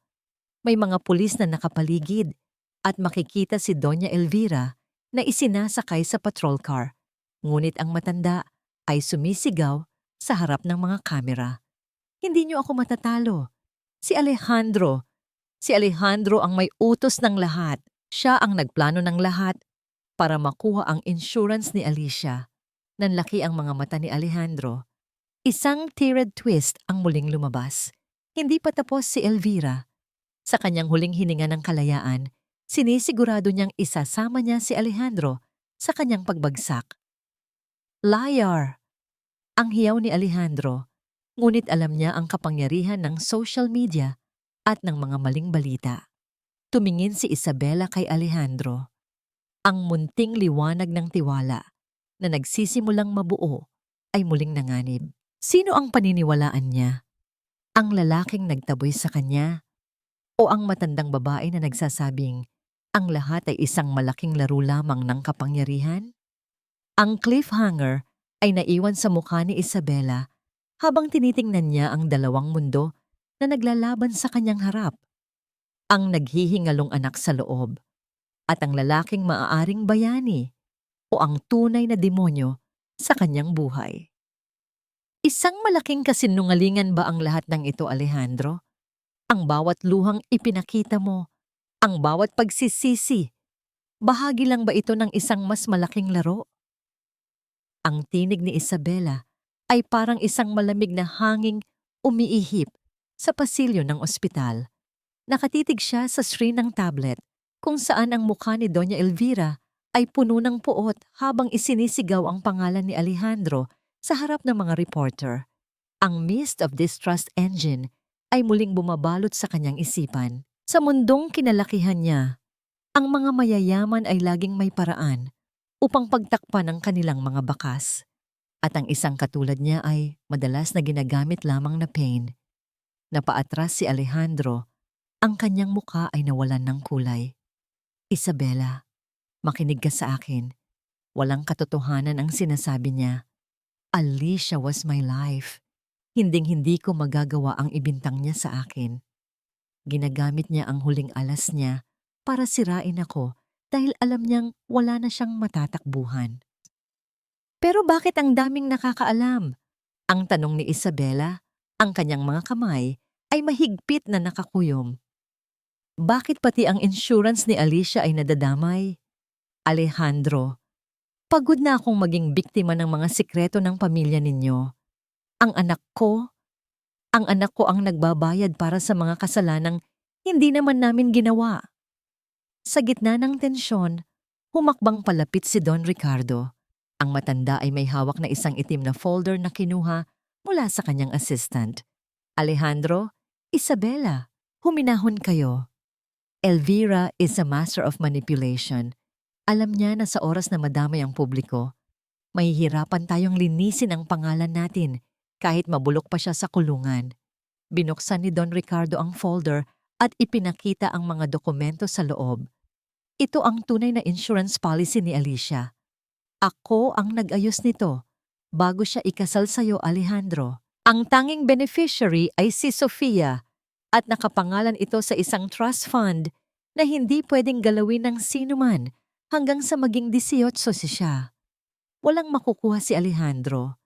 May mga pulis na nakapaligid at makikita si Doña Elvira na isinasakay sa patrol car. Ngunit ang matanda ay sumisigaw sa harap ng mga kamera. Hindi niyo ako matatalo. Si Alejandro. Si Alejandro ang may utos ng lahat. Siya ang nagplano ng lahat para makuha ang insurance ni Alicia. Nanlaki ang mga mata ni Alejandro. Isang tiered twist ang muling lumabas. Hindi pa tapos si Elvira. Sa kanyang huling hininga ng kalayaan, sinisigurado niyang isasama niya si Alejandro sa kanyang pagbagsak. Liar! Ang hiyaw ni Alejandro, ngunit alam niya ang kapangyarihan ng social media at ng mga maling balita. Tumingin si Isabela kay Alejandro. Ang munting liwanag ng tiwala na nagsisimulang mabuo ay muling nanganib. Sino ang paniniwalaan niya? Ang lalaking nagtaboy sa kanya o ang matandang babae na nagsasabing ang lahat ay isang malaking laro lamang ng kapangyarihan? Ang cliffhanger ay naiwan sa mukha ni Isabela habang tinitingnan niya ang dalawang mundo na naglalaban sa kanyang harap. Ang naghihingalong anak sa loob at ang lalaking maaaring bayani o ang tunay na demonyo sa kanyang buhay. Isang malaking kasinungalingan ba ang lahat ng ito, Alejandro? Ang bawat luhang ipinakita mo, ang bawat pagsisisi, bahagi lang ba ito ng isang mas malaking laro? Ang tinig ni Isabela ay parang isang malamig na hanging umiihip sa pasilyo ng ospital. Nakatitig siya sa screen ng tablet kung saan ang mukha ni Doña Elvira ay puno ng puot habang isinisigaw ang pangalan ni Alejandro sa harap ng mga reporter. Ang mist of distrust engine ay muling bumabalot sa kanyang isipan. Sa mundong kinalakihan niya, ang mga mayayaman ay laging may paraan upang pagtakpan ang kanilang mga bakas. At ang isang katulad niya ay madalas na ginagamit lamang na pain. Napaatras si Alejandro. Ang kanyang muka ay nawalan ng kulay. Isabela, makinig ka sa akin. Walang katotohanan ang sinasabi niya. Alicia was my life. Hinding-hindi ko magagawa ang ibintang niya sa akin. Ginagamit niya ang huling alas niya para sirain ako dahil alam niyang wala na siyang matatakbuhan. Pero bakit ang daming nakakaalam? Ang tanong ni Isabela, ang kanyang mga kamay ay mahigpit na nakakuyom. Bakit pati ang insurance ni Alicia ay nadadamay? Alejandro, pagod na akong maging biktima ng mga sikreto ng pamilya ninyo. Ang anak ko ang nagbabayad para sa mga kasalanang hindi naman namin ginawa. Sa gitna ng tensyon, humakbang palapit si Don Ricardo. Ang matanda ay may hawak na isang itim na folder na kinuha mula sa kanyang assistant. Alejandro, Isabela, huminahon kayo. Elvira is a master of manipulation. Alam niya na sa oras na madamay ang publiko, mahihirapan tayong linisin ang pangalan natin kahit mabulok pa siya sa kulungan. Binuksan ni Don Ricardo ang folder at ipinakita ang mga dokumento sa loob. Ito ang tunay na insurance policy ni Alicia. Ako ang nag-ayos nito bago siya ikasal sa'yo, Alejandro. Ang tanging beneficiary ay si Sofia at nakapangalan ito sa isang trust fund na hindi pwedeng galawin ng sinuman hanggang sa maging 18 siya. Walang makukuha si Alejandro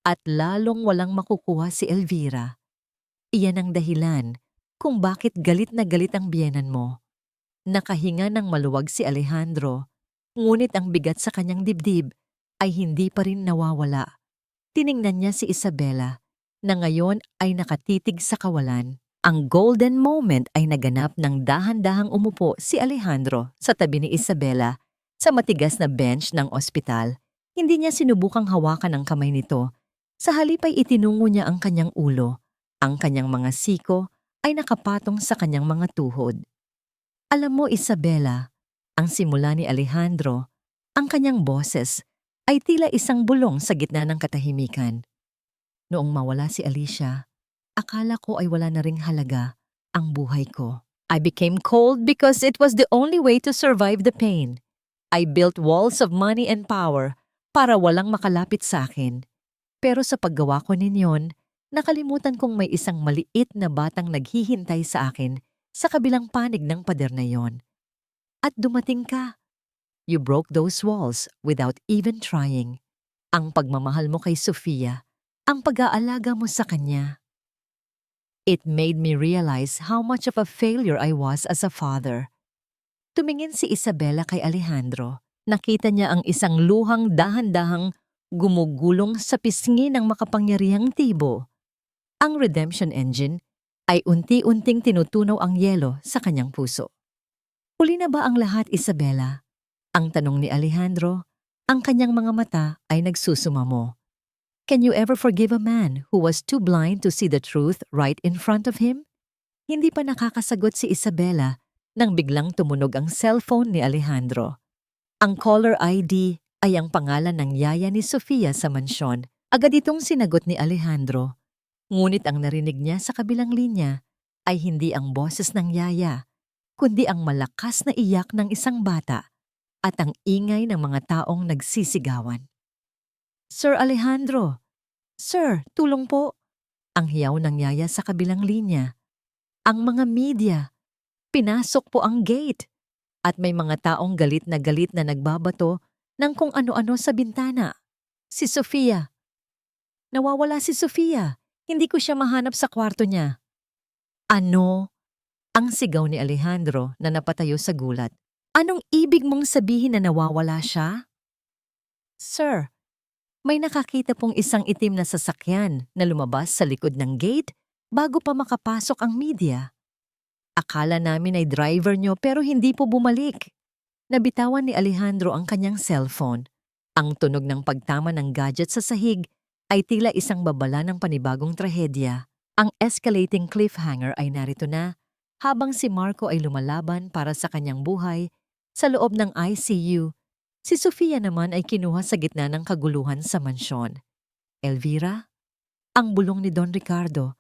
at lalong walang makukuha si Elvira. Iyan ang dahilan kung bakit galit na galit ang biyenan mo. Nakahinga ng maluwag si Alejandro, ngunit ang bigat sa kanyang dibdib ay hindi pa rin nawawala. Tiningnan niya si Isabela na ngayon ay nakatitig sa kawalan. Ang golden moment ay naganap nang dahan-dahang umupo si Alejandro sa tabi ni Isabela sa matigas na bench ng ospital. Hindi niya sinubukang hawakan ang kamay nito. Sa halip ay itinungo niya ang kanyang ulo. Ang kanyang mga siko ay nakapatong sa kanyang mga tuhod. Alam mo, Isabela, ang simula ni Alejandro, ang kanyang boses ay tila isang bulong sa gitna ng katahimikan. Noong mawala si Alicia, akala ko ay wala na ring halaga ang buhay ko. I became cold because it was the only way to survive the pain. I built walls of money and power para walang makalapit sa akin. Pero sa paggawa ko ninyon, nakalimutan kong may isang maliit na batang naghihintay sa akin sa kabilang panig ng pader na yon. At dumating ka. You broke those walls without even trying. Ang pagmamahal mo kay Sofia, ang pag-aalaga mo sa kanya. It made me realize how much of a failure I was as a father. Tumingin si Isabela kay Alejandro. Nakita niya ang isang luhang dahan-dahang gumugulong sa pisngi ng makapangyarihang tibo. Ang redemption engine ay unti-unting tinutunaw ang yelo sa kanyang puso. Huli na ba ang lahat, Isabela? Ang tanong ni Alejandro, ang kanyang mga mata ay nagsusumamo. Can you ever forgive a man who was too blind to see the truth right in front of him? Hindi pa nakakasagot si Isabela nang biglang tumunog ang cellphone ni Alejandro. Ang caller ID ay ang pangalan ng yaya ni Sofia sa mansyon. Agad itong sinagot ni Alejandro. Ngunit ang narinig niya sa kabilang linya ay hindi ang boses ng yaya, kundi ang malakas na iyak ng isang bata at ang ingay ng mga taong nagsisigawan. Sir Alejandro! Sir, tulong po! Ang hiyaw ng yaya sa kabilang linya. Ang mga media. Pinasok po ang gate. At may mga taong galit na nagbabato ng kung ano-ano sa bintana. Si Sofia. Nawawala si Sofia. Hindi ko siya mahanap sa kwarto niya. Ano? Ang sigaw ni Alejandro na napatayo sa gulat. Anong ibig mong sabihin na nawawala siya? Sir, may nakakita pong isang itim na sasakyan na lumabas sa likod ng gate bago pa makapasok ang media. Akala namin ay driver nyo pero hindi po bumalik. Nabitawan ni Alejandro ang kanyang cellphone. Ang tunog ng pagtama ng gadget sa sahig ay tila isang babala ng panibagong trahedya. Ang escalating cliffhanger ay narito na habang si Marco ay lumalaban para sa kanyang buhay sa loob ng ICU. Si Sofia naman ay kinuha sa gitna ng kaguluhan sa mansyon. Elvira? Ang bulong ni Don Ricardo.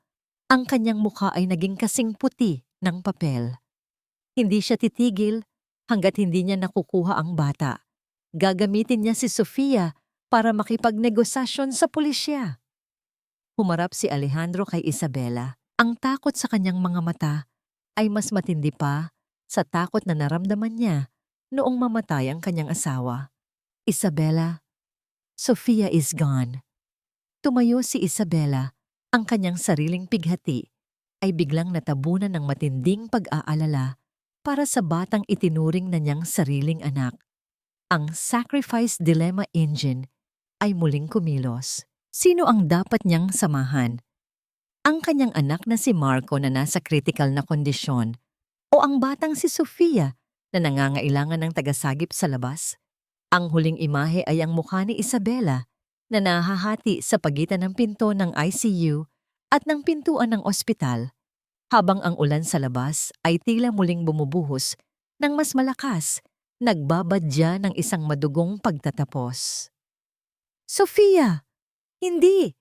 Ang kanyang mukha ay naging kasing puti ng papel. Hindi siya titigil hanggat hindi niya nakukuha ang bata. Gagamitin niya si Sofia para makipagnegosasyon sa pulisya. Humarap si Alejandro kay Isabela. Ang takot sa kanyang mga mata ay mas matindi pa sa takot na naramdaman niya noong mamatay ang kanyang asawa. Isabela, Sofia is gone. Tumayo si Isabela, ang kanyang sariling pighati ay biglang natabunan ng matinding pag-aalala para sa batang itinuring na niyang sariling anak. Ang sacrifice dilemma engine ay muling kumilos. Sino ang dapat niyang samahan? Ang kanyang anak na si Marco na nasa critical na kondisyon o ang batang si Sofia na nangangailangan ng tagasagip sa labas? Ang huling imahe ay ang mukha ni Isabela na nahahati sa pagitan ng pinto ng ICU at ng pintuan ng ospital, habang ang ulan sa labas ay tila muling bumubuhos ng mas malakas, nagbabadya ng isang madugong pagtatapos. Sofia! Hindi!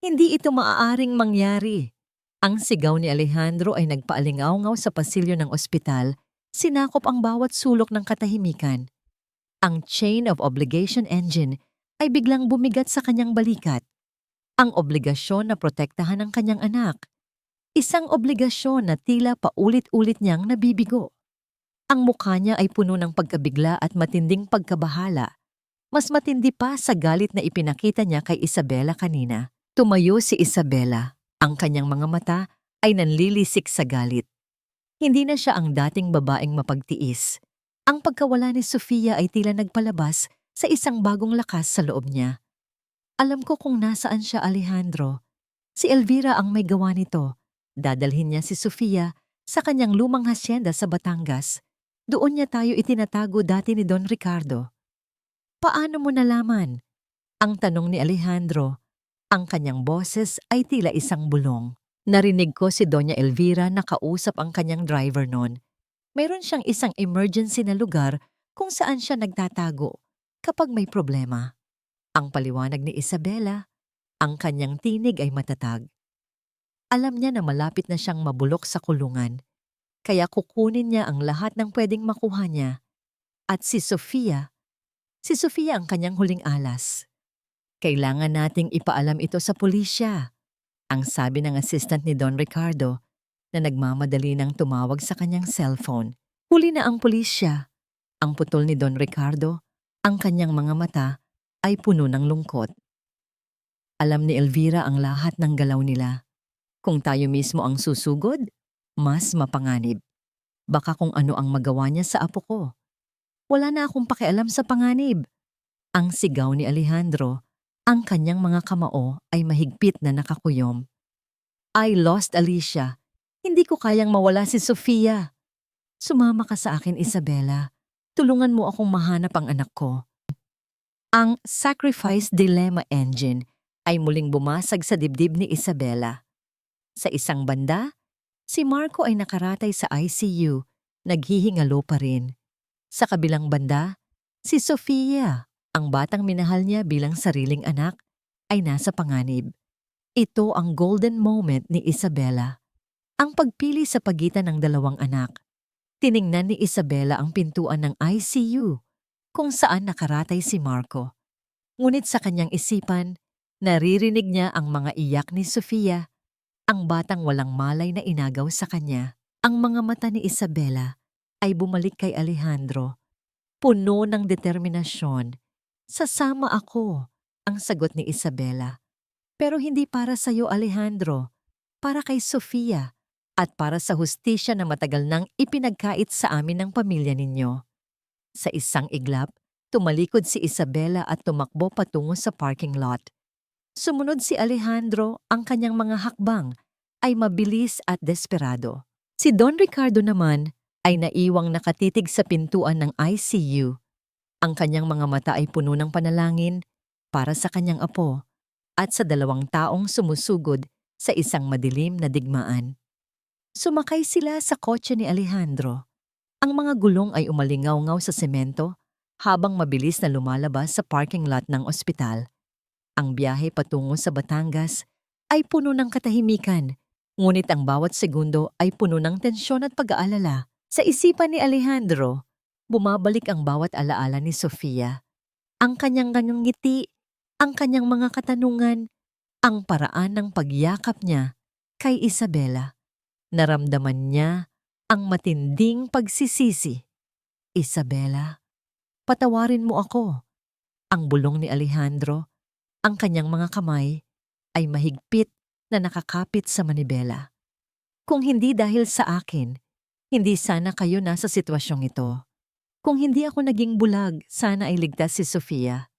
Hindi ito maaaring mangyari. Ang sigaw ni Alejandro ay nagpaalingaw-ngaw sa pasilyo ng ospital, sinakop ang bawat sulok ng katahimikan. Ang chain of obligation engine ay biglang bumigat sa kanyang balikat. Ang obligasyon na protektahan ang kanyang anak. Isang obligasyon na tila paulit-ulit niyang nabibigo. Ang mukha niya ay puno ng pagkabigla at matinding pagkabahala. Mas matindi pa sa galit na ipinakita niya kay Isabela kanina. Tumayo si Isabela. Ang kanyang mga mata ay nanlilisik sa galit. Hindi na siya ang dating babaeng mapagtiis. Ang pagkawala ni Sofia ay tila nagpalabas sa isang bagong lakas sa loob niya. Alam ko kung nasaan siya, Alejandro. Si Elvira ang may gawa nito. Dadalhin niya si Sofia sa kanyang lumang hasyenda sa Batangas. Doon niya tayo itinatago dati ni Don Ricardo. Paano mo nalaman? Ang tanong ni Alejandro. Ang kanyang boses ay tila isang bulong. Narinig ko si Doña Elvira na kausap ang kanyang driver noon. Mayroon siyang isang emergency na lugar kung saan siya nagtatago kapag may problema. Ang paliwanag ni Isabela, Ang kanyang tinig ay matatag. Alam niya na malapit na siyang mabulok sa kulungan, kaya kukunin niya ang lahat ng pwedeng makuha niya. At si Sofia ang kanyang huling alas. Kailangan nating ipaalam ito sa pulisya, ang sabi ng assistant ni Don Ricardo na nagmamadali ng tumawag sa kanyang cellphone. Huli na ang pulisya. Ang putol ni Don Ricardo, ang kanyang mga mata ay puno ng lungkot. Alam ni Elvira ang lahat ng galaw nila. Kung tayo mismo ang susugod, mas mapanganib. Baka kung ano ang magawa niya sa apo ko. Wala na akong pakialam sa panganib. Ang sigaw ni Alejandro, ang kanyang mga kamao ay mahigpit na nakakuyom. I lost Alicia. Hindi ko kayang mawala si Sofia. Sumama ka sa akin, Isabela. Tulungan mo akong mahanap ang anak ko. Ang Sacrifice Dilemma Engine ay muling bumasag sa dibdib ni Isabela. Sa isang banda, si Marco ay nakaratay sa ICU, naghihingalo pa rin. Sa kabilang banda, si Sofia, ang batang minahal niya bilang sariling anak, ay nasa panganib. Ito ang golden moment ni Isabela. Ang pagpili sa pagitan ng dalawang anak. Tiningnan ni Isabela ang pintuan ng ICU kung saan nakaratay si Marco. Ngunit sa kanyang isipan, naririnig niya ang mga iyak ni Sofia, ang batang walang malay na inagaw sa kanya. Ang mga mata ni Isabela ay bumalik kay Alejandro, puno ng determinasyon. Sasama ako, ang sagot ni Isabela. Pero hindi para sa iyo, Alejandro, para kay Sofia at para sa hustisya na matagal nang ipinagkait sa amin ng pamilya ninyo. Sa isang iglap, tumalikod si Isabela at tumakbo patungo sa parking lot. Sumunod si Alejandro, ang kanyang mga hakbang ay mabilis at desperado. Si Don Ricardo naman ay naiwang nakatitig sa pintuan ng ICU. Ang kanyang mga mata ay puno ng panalangin para sa kanyang apo at sa dalawang taong sumusugod sa isang madilim na digmaan. Sumakay sila sa kotse ni Alejandro. Ang mga gulong ay umalingaw-ngaw sa semento habang mabilis na lumalabas sa parking lot ng ospital. Ang biyahe patungo sa Batangas ay puno ng katahimikan, ngunit ang bawat segundo ay puno ng tensyon at pag-aalala. Sa isipan ni Alejandro, bumabalik ang bawat alaala ni Sofia. Ang kanyang ngiti, ang kanyang mga katanungan, ang paraan ng pagyakap niya kay Isabela. Naramdaman niya ang matinding pagsisisi. Isabela, patawarin mo ako. Ang bulong ni Alejandro, ang kanyang mga kamay ay mahigpit na nakakapit sa manibela. Kung hindi dahil sa akin, hindi sana kayo nasa sitwasyong ito. Kung hindi ako naging bulag, sana ay ligtas si Sofia.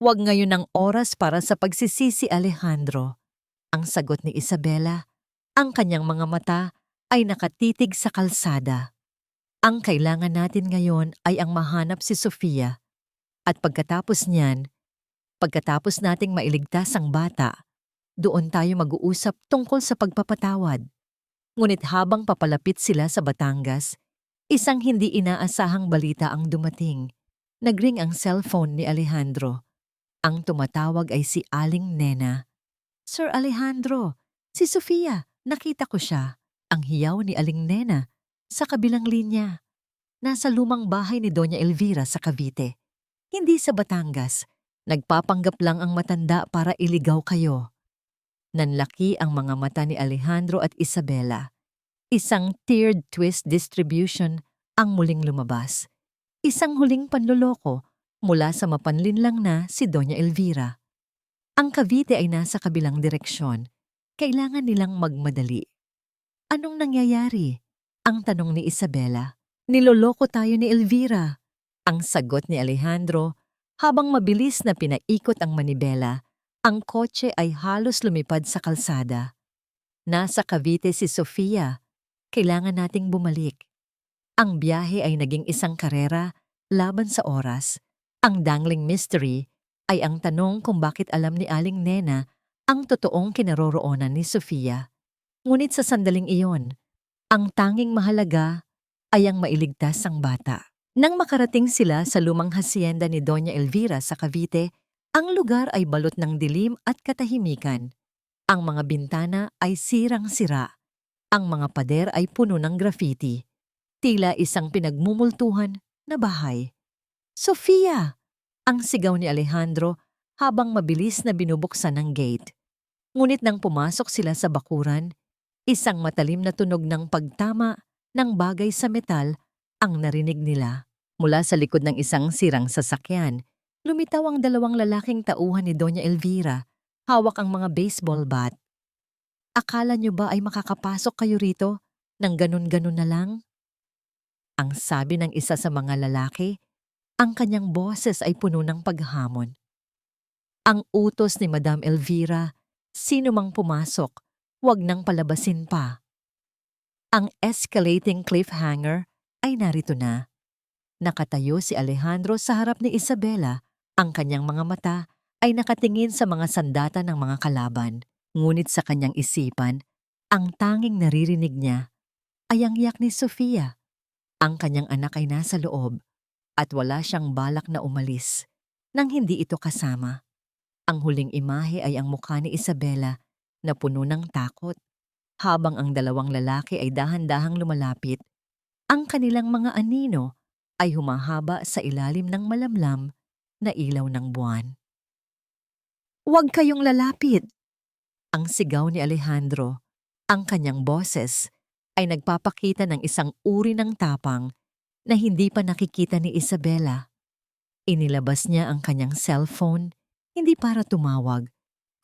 Huwag ngayon ang oras para sa pagsisisi, Alejandro. Ang sagot ni Isabela, ang kanyang mga mata ay nakatitig sa kalsada. Ang kailangan natin ngayon ay ang mahanap si Sofia. At pagkatapos niyan, pagkatapos nating mailigtas ang bata, doon tayo mag-uusap tungkol sa pagpapatawad. Ngunit habang papalapit sila sa Batangas, isang hindi inaasahang balita ang dumating. Nagring ang cellphone ni Alejandro. Ang tumatawag ay si Aling Nena. Sir Alejandro, si Sofia, nakita ko siya. Ang hiyaw ni Aling Nena sa kabilang linya. Nasa lumang bahay ni Doña Elvira sa Cavite. Hindi sa Batangas. Nagpapanggap lang ang matanda para iligaw kayo. Nanlaki ang mga mata ni Alejandro at Isabela. Isang tiered twist distribution ang muling lumabas. Isang huling panloloko mula sa mapanlinlang na si Doña Elvira. Ang Cavite ay nasa kabilang direksyon. Kailangan nilang magmadali. Anong nangyayari? Ang tanong ni Isabela. Niloloko tayo ni Elvira. Ang sagot ni Alejandro. Habang mabilis na pinaikot ang manibela, ang kotse ay halos lumipad sa kalsada. Nasa Cavite si Sofia. Kailangan nating bumalik. Ang biyahe ay naging isang karera laban sa oras. Ang dangling mystery ay ang tanong kung bakit alam ni Aling Nena ang totoong kinaroroonan ni Sofia. Ngunit sa sandaling iyon, ang tanging mahalaga ay ang mailigtas ang bata. Nang makarating sila sa lumang hasyenda ni Doña Elvira sa Cavite, Ang lugar ay balot ng dilim at katahimikan. Ang mga bintana ay sirang-sira. Ang mga pader ay puno ng graffiti. Tila isang pinagmumultuhan na bahay. Sofia! Ang sigaw ni Alejandro habang mabilis na binubuksan ng gate. Ngunit nang pumasok sila sa bakuran, isang matalim na tunog ng pagtama ng bagay sa metal ang narinig nila. Mula sa likod ng isang sirang sasakyan, lumitaw ang dalawang lalaking tauhan ni Doña Elvira, hawak ang mga baseball bat. Akala niyo ba ay makakapasok kayo rito nang ganun-ganun na lang? Ang sabi ng isa sa mga lalaki, ang kanyang boses ay puno ng paghamon. Ang utos ni Madam Elvira, sino mang pumasok, huwag nang palabasin pa. Ang escalating cliffhanger ay narito na. Nakatayo si Alejandro sa harap ni Isabela. Ang kanyang mga mata ay nakatingin sa mga sandata ng mga kalaban. Ngunit sa kanyang isipan, ang tanging naririnig niya ay ang iyak ni Sofia. Ang kanyang anak ay nasa loob at wala siyang balak na umalis nang hindi ito kasama. Ang huling imahe ay ang mukha ni Isabela na puno ng takot habang ang dalawang lalaki ay dahan-dahang lumalapit. Ang kanilang mga anino ay humahaba sa ilalim ng malamlam na ilaw ng buwan. "Huwag kayong lalapit!" Ang sigaw ni Alejandro. Ang kanyang boses ay nagpapakita ng isang uri ng tapang na hindi pa nakikita ni Isabela. Inilabas niya ang kanyang cellphone, hindi para tumawag,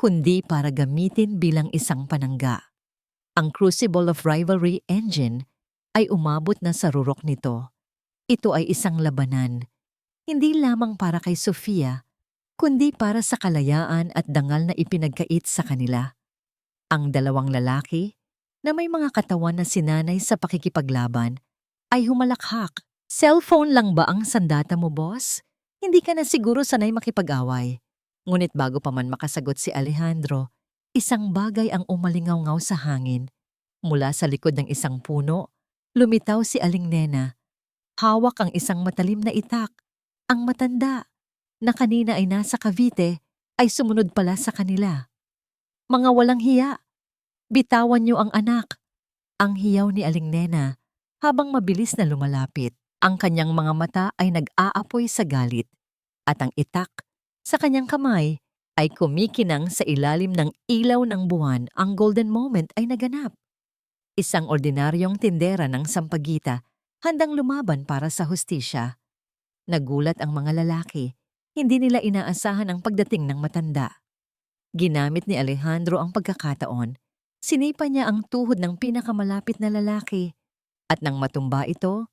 kundi para gamitin bilang isang panangga. Ang Crucible of Rivalry engine ay umabot na sa rurok nito. Ito ay isang labanan, hindi lamang para kay Sofia, kundi para sa kalayaan at dangal na ipinagkait sa kanila. Ang dalawang lalaki, na may mga katawan na sinanay sa pakikipaglaban, ay humalakhak. "Cellphone lang ba ang sandata mo, boss? Hindi ka na siguro sanay makipag-away." Ngunit bago pa man makasagot si Alejandro, isang bagay ang umalingaw-ngaw sa hangin. Mula sa likod ng isang puno, lumitaw si Aling Nena. Hawak ang isang matalim na itak. Ang matanda, na kanina ay nasa Cavite, ay sumunod pala sa kanila. "Mga walang hiya! Bitawan niyo ang anak!" Ang hiyaw ni Aling Nena habang mabilis na lumalapit. Ang kanyang mga mata ay nag-aapoy sa galit at ang itak sa kanyang kamay ay kumikinang sa ilalim ng ilaw ng buwan. Ang golden moment ay naganap. Isang ordinaryong tindera ng sampagita, handang lumaban para sa hustisya. Nagulat ang mga lalaki. Hindi nila inaasahan ang pagdating ng matanda. Ginamit ni Alejandro ang pagkakataon. Sinipa niya ang tuhod ng pinakamalapit na lalaki. At nang matumba ito,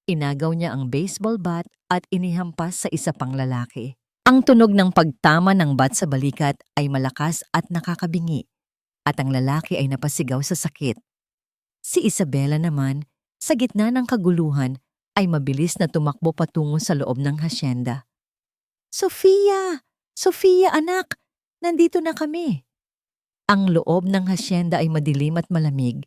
inagaw niya ang baseball bat at inihampas sa isa pang lalaki. Ang tunog ng pagtama ng bat sa balikat ay malakas at nakakabingi. At ang lalaki ay napasigaw sa sakit. Si Isabela naman, sa gitna ng kaguluhan, ay mabilis na tumakbo patungo sa loob ng hasyenda. "Sofia! Sofia, anak! Nandito na kami!" Ang loob ng hasyenda ay madilim at malamig.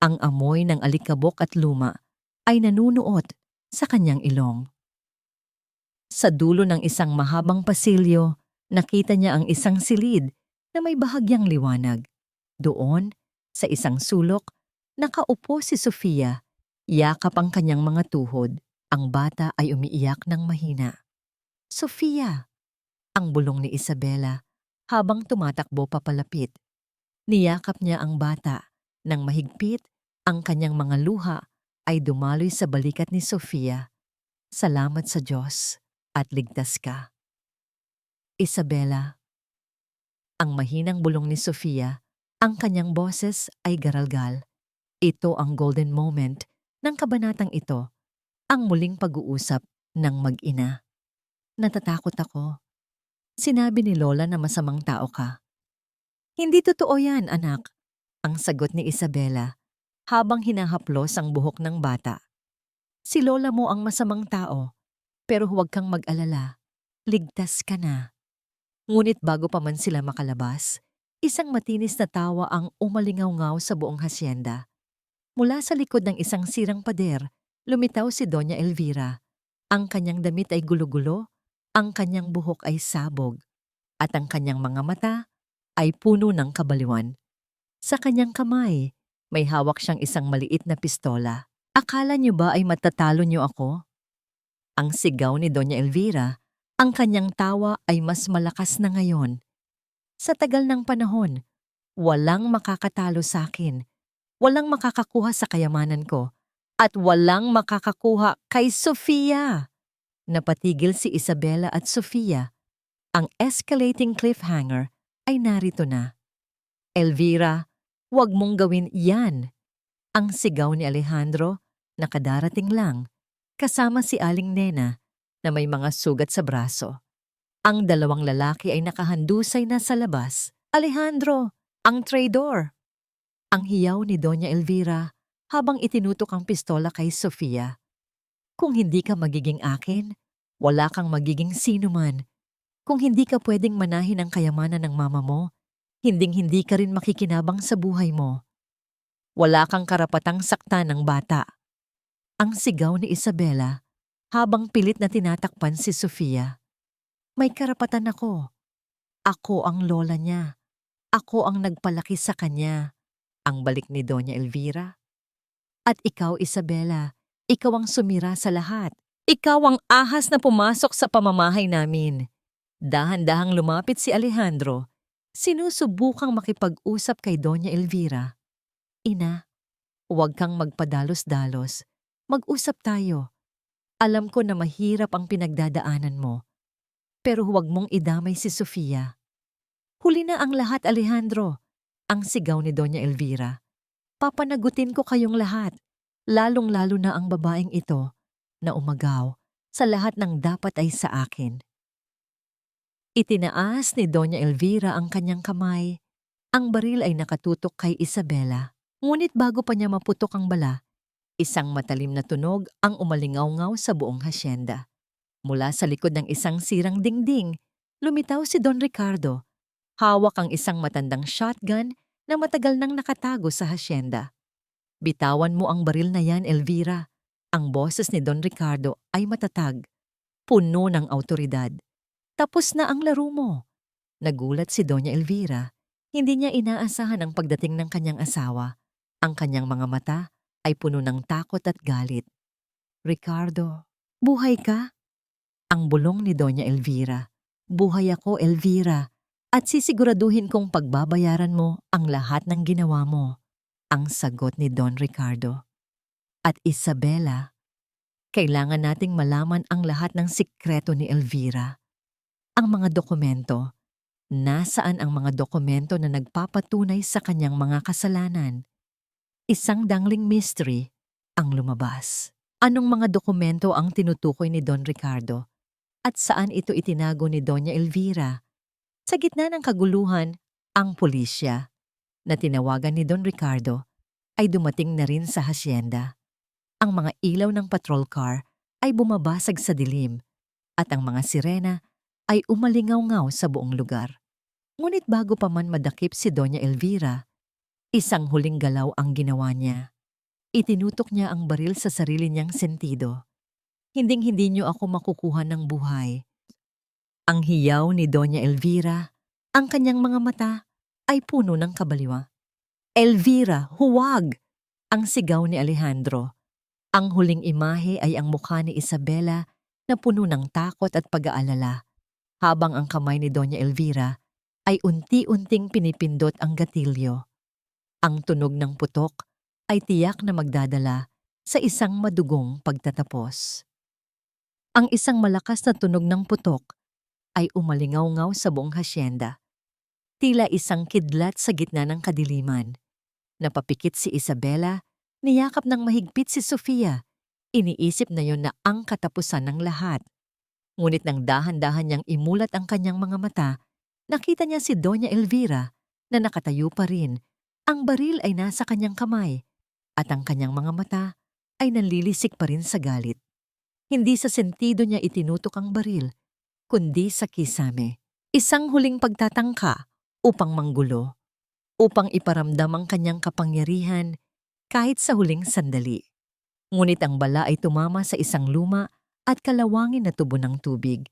Ang amoy ng alikabok at luma ay nanunuot sa kanyang ilong. Sa dulo ng isang mahabang pasilyo, nakita niya ang isang silid na may bahagyang liwanag. Doon, sa isang sulok, nakaupo si Sofia. Yakap ang kanyang mga tuhod. Ang bata ay umiiyak ng mahina. "Sofia!" Ang bulong ni Isabela habang tumatakbo papalapit. Niyakap niya ang bata nang mahigpit. Ang kanyang mga luha ay dumaloy sa balikat ni Sofia. "Salamat sa Diyos at ligtas ka." "Isabela." Ang mahinang bulong ni Sofia, ang kanyang boses ay garalgal. Ito ang golden moment ng kabanatang ito, ang muling pag-uusap ng mag-ina. "Natatakot ako. Sinabi ni Lola na masamang tao ka." "Hindi totoo yan, anak," ang sagot ni Isabela habang hinahaplos ang buhok ng bata. "Si Lola mo ang masamang tao, pero huwag kang mag-alala. Ligtas ka na." Ngunit bago pa man sila makalabas, isang matinis na tawa ang umalingaw-ngaw sa buong hasyenda. Mula sa likod ng isang sirang pader, lumitaw si Doña Elvira. Ang kanyang damit ay gulo-gulo, ang kanyang buhok ay sabog. at ang kanyang mga mata ay puno ng kabaliwan. Sa kanyang kamay, may hawak siyang isang maliit na pistola. Akala niyo ba ay matatalo niyo ako? Ang sigaw ni Doña Elvira, ang kanyang tawa ay mas malakas na ngayon. Sa tagal ng panahon, walang makakatalo sa akin. Walang makakakuha sa kayamanan ko. At walang makakakuha kay Sofia. Napatigil si Isabela at Sofia. Ang escalating cliffhanger ay narito na. Elvira, huwag mong gawin yan. Ang sigaw ni Alejandro, nakadarating lang, kasama si Aling Nena na may mga sugat sa braso. Ang dalawang lalaki ay nakahandusay na sa labas. Alejandro, ang traidor! Ang hiyaw ni Doña Elvira habang itinutok ang pistola kay Sofia. Kung hindi ka magiging akin, wala kang magiging sino man. Kung hindi ka pwedeng manahin ang kayamanan ng mama mo, hinding-hindi ka rin makikinabang sa buhay mo. Wala kang karapatang saktan ng bata. Ang sigaw ni Isabela habang pilit na tinatakpan si Sofia. May karapatan ako. Ako ang lola niya. Ako ang nagpalaki sa kanya. Ang balik ni Doña Elvira. At ikaw, Isabela, ikaw ang sumira sa lahat. Ikaw ang ahas na pumasok sa pamamahay namin. Dahan-dahang lumapit si Alejandro. Sinusubukang makipag-usap kay Doña Elvira. Ina, huwag kang magpadalos-dalos. Mag-usap tayo. Alam ko na mahirap ang pinagdadaanan mo. Pero huwag mong idamay si Sofia. Huli na ang lahat, Alejandro. Ang sigaw ni Doña Elvira. Papanagutin ko kayong lahat, lalong-lalo na ang babaeng ito na umagaw sa lahat ng dapat ay sa akin. Itinaas ni Doña Elvira ang kanyang kamay. Ang baril ay nakatutok kay Isabela. Ngunit bago pa niya maputok ang bala, isang matalim na tunog ang umalingaw-ngaw sa buong hasyenda. Mula sa likod ng isang sirang dingding, lumitaw si Don Ricardo. Hawak ang isang matandang shotgun na matagal nang nakatago sa hasyenda. Bitawan mo ang baril na yan, Elvira. Ang boses ni Don Ricardo ay matatag, puno ng awtoridad. Tapos na ang laro mo. Nagulat si Doña Elvira. Hindi niya inaasahan ang pagdating ng kanyang asawa. Ang kanyang mga mata ay puno ng takot at galit. Ricardo, buhay ka? Ang bulong ni Doña Elvira. Buhay ako, Elvira, at sisiguraduhin kong pagbabayaran mo ang lahat ng ginawa mo. Ang sagot ni Don Ricardo. At Isabela, kailangan nating malaman ang lahat ng sikreto ni Elvira. Ang mga dokumento. Nasaan ang mga dokumento na nagpapatunay sa kanyang mga kasalanan? Isang dangling mystery ang lumabas. Anong mga dokumento ang tinutukoy ni Don Ricardo? At saan ito itinago ni Doña Elvira? Sa gitna ng kaguluhan, ang pulisya na tinawagan ni Don Ricardo ay dumating na rin sa hasyenda. Ang mga ilaw ng patrol car ay bumabasag sa dilim at ang mga sirena ay umalingaw-ngaw sa buong lugar. Ngunit bago pa man madakip si Doña Elvira, isang huling galaw ang ginawa niya. Itinutok niya ang baril sa sarili niyang sentido. Hinding-hindi niyo ako makukuha ng buhay. Ang hiyaw ni Doña Elvira, ang kanyang mga mata ay puno ng kabaliwa. Elvira, huwag! Ang sigaw ni Alejandro. Ang huling imahe ay ang mukha ni Isabela na puno ng takot at pag-aalala, habang ang kamay ni Doña Elvira ay unti-unting pinipindot ang gatilyo. Ang tunog ng putok ay tiyak na magdadala sa isang madugong pagtatapos. Ang isang malakas na tunog ng putok ay umalingaw-ngaw sa buong hasyenda. Tila isang kidlat sa gitna ng kadiliman. Napapikit si Isabela, niyakap ng mahigpit si Sofia. Iniisip na yon na ang katapusan ng lahat. Ngunit nang dahan-dahan niyang imulat ang kanyang mga mata, nakita niya si Doña Elvira na nakatayo pa rin. Ang baril ay nasa kanyang kamay at ang kanyang mga mata ay nanlilisik pa rin sa galit. Hindi sa sentido niya itinutok ang baril, kundi sa kisame. Isang huling pagtatangka upang manggulo, upang iparamdam ang kanyang kapangyarihan kahit sa huling sandali. Ngunit ang bala ay tumama sa isang luma at kalawangin na tubo ng tubig.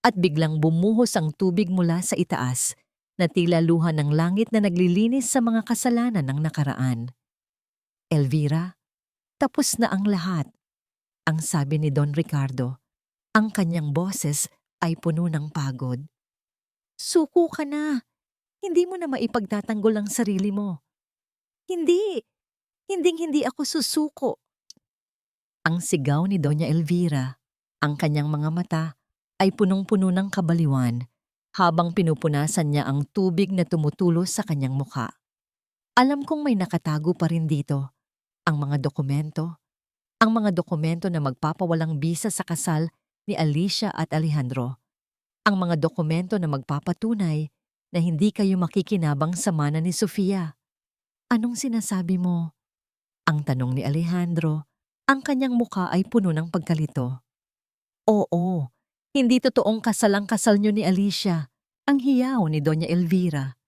at biglang bumuhos ang tubig mula sa itaas na tila luha ng langit na naglilinis sa mga kasalanan ng nakaraan. Elvira, tapos na ang lahat, ang sabi ni Don Ricardo. Ang kanyang boses ay puno ng pagod. Suko ka na. Hindi mo na maipagtatanggol ang sarili mo. Hindi. Hinding-hindi ako susuko. Ang sigaw ni Doña Elvira, ang kanyang mga mata ay punong-puno ng kabaliwan habang pinupunasan niya ang tubig na tumutulo sa kanyang mukha. Alam kong may nakatago pa rin dito. Ang mga dokumento. Ang mga dokumento na magpapawalang bisa sa kasal ni Alicia at Alejandro. Ang mga dokumento na magpapatunay na hindi kayo makikinabang sa mana ni Sofia. Anong sinasabi mo? Ang tanong ni Alejandro, ang kanyang mukha ay puno ng pagkalito. Oo, hindi totoong kasalang kasal niyo ni Alicia, ang hiyaw ni Doña Elvira.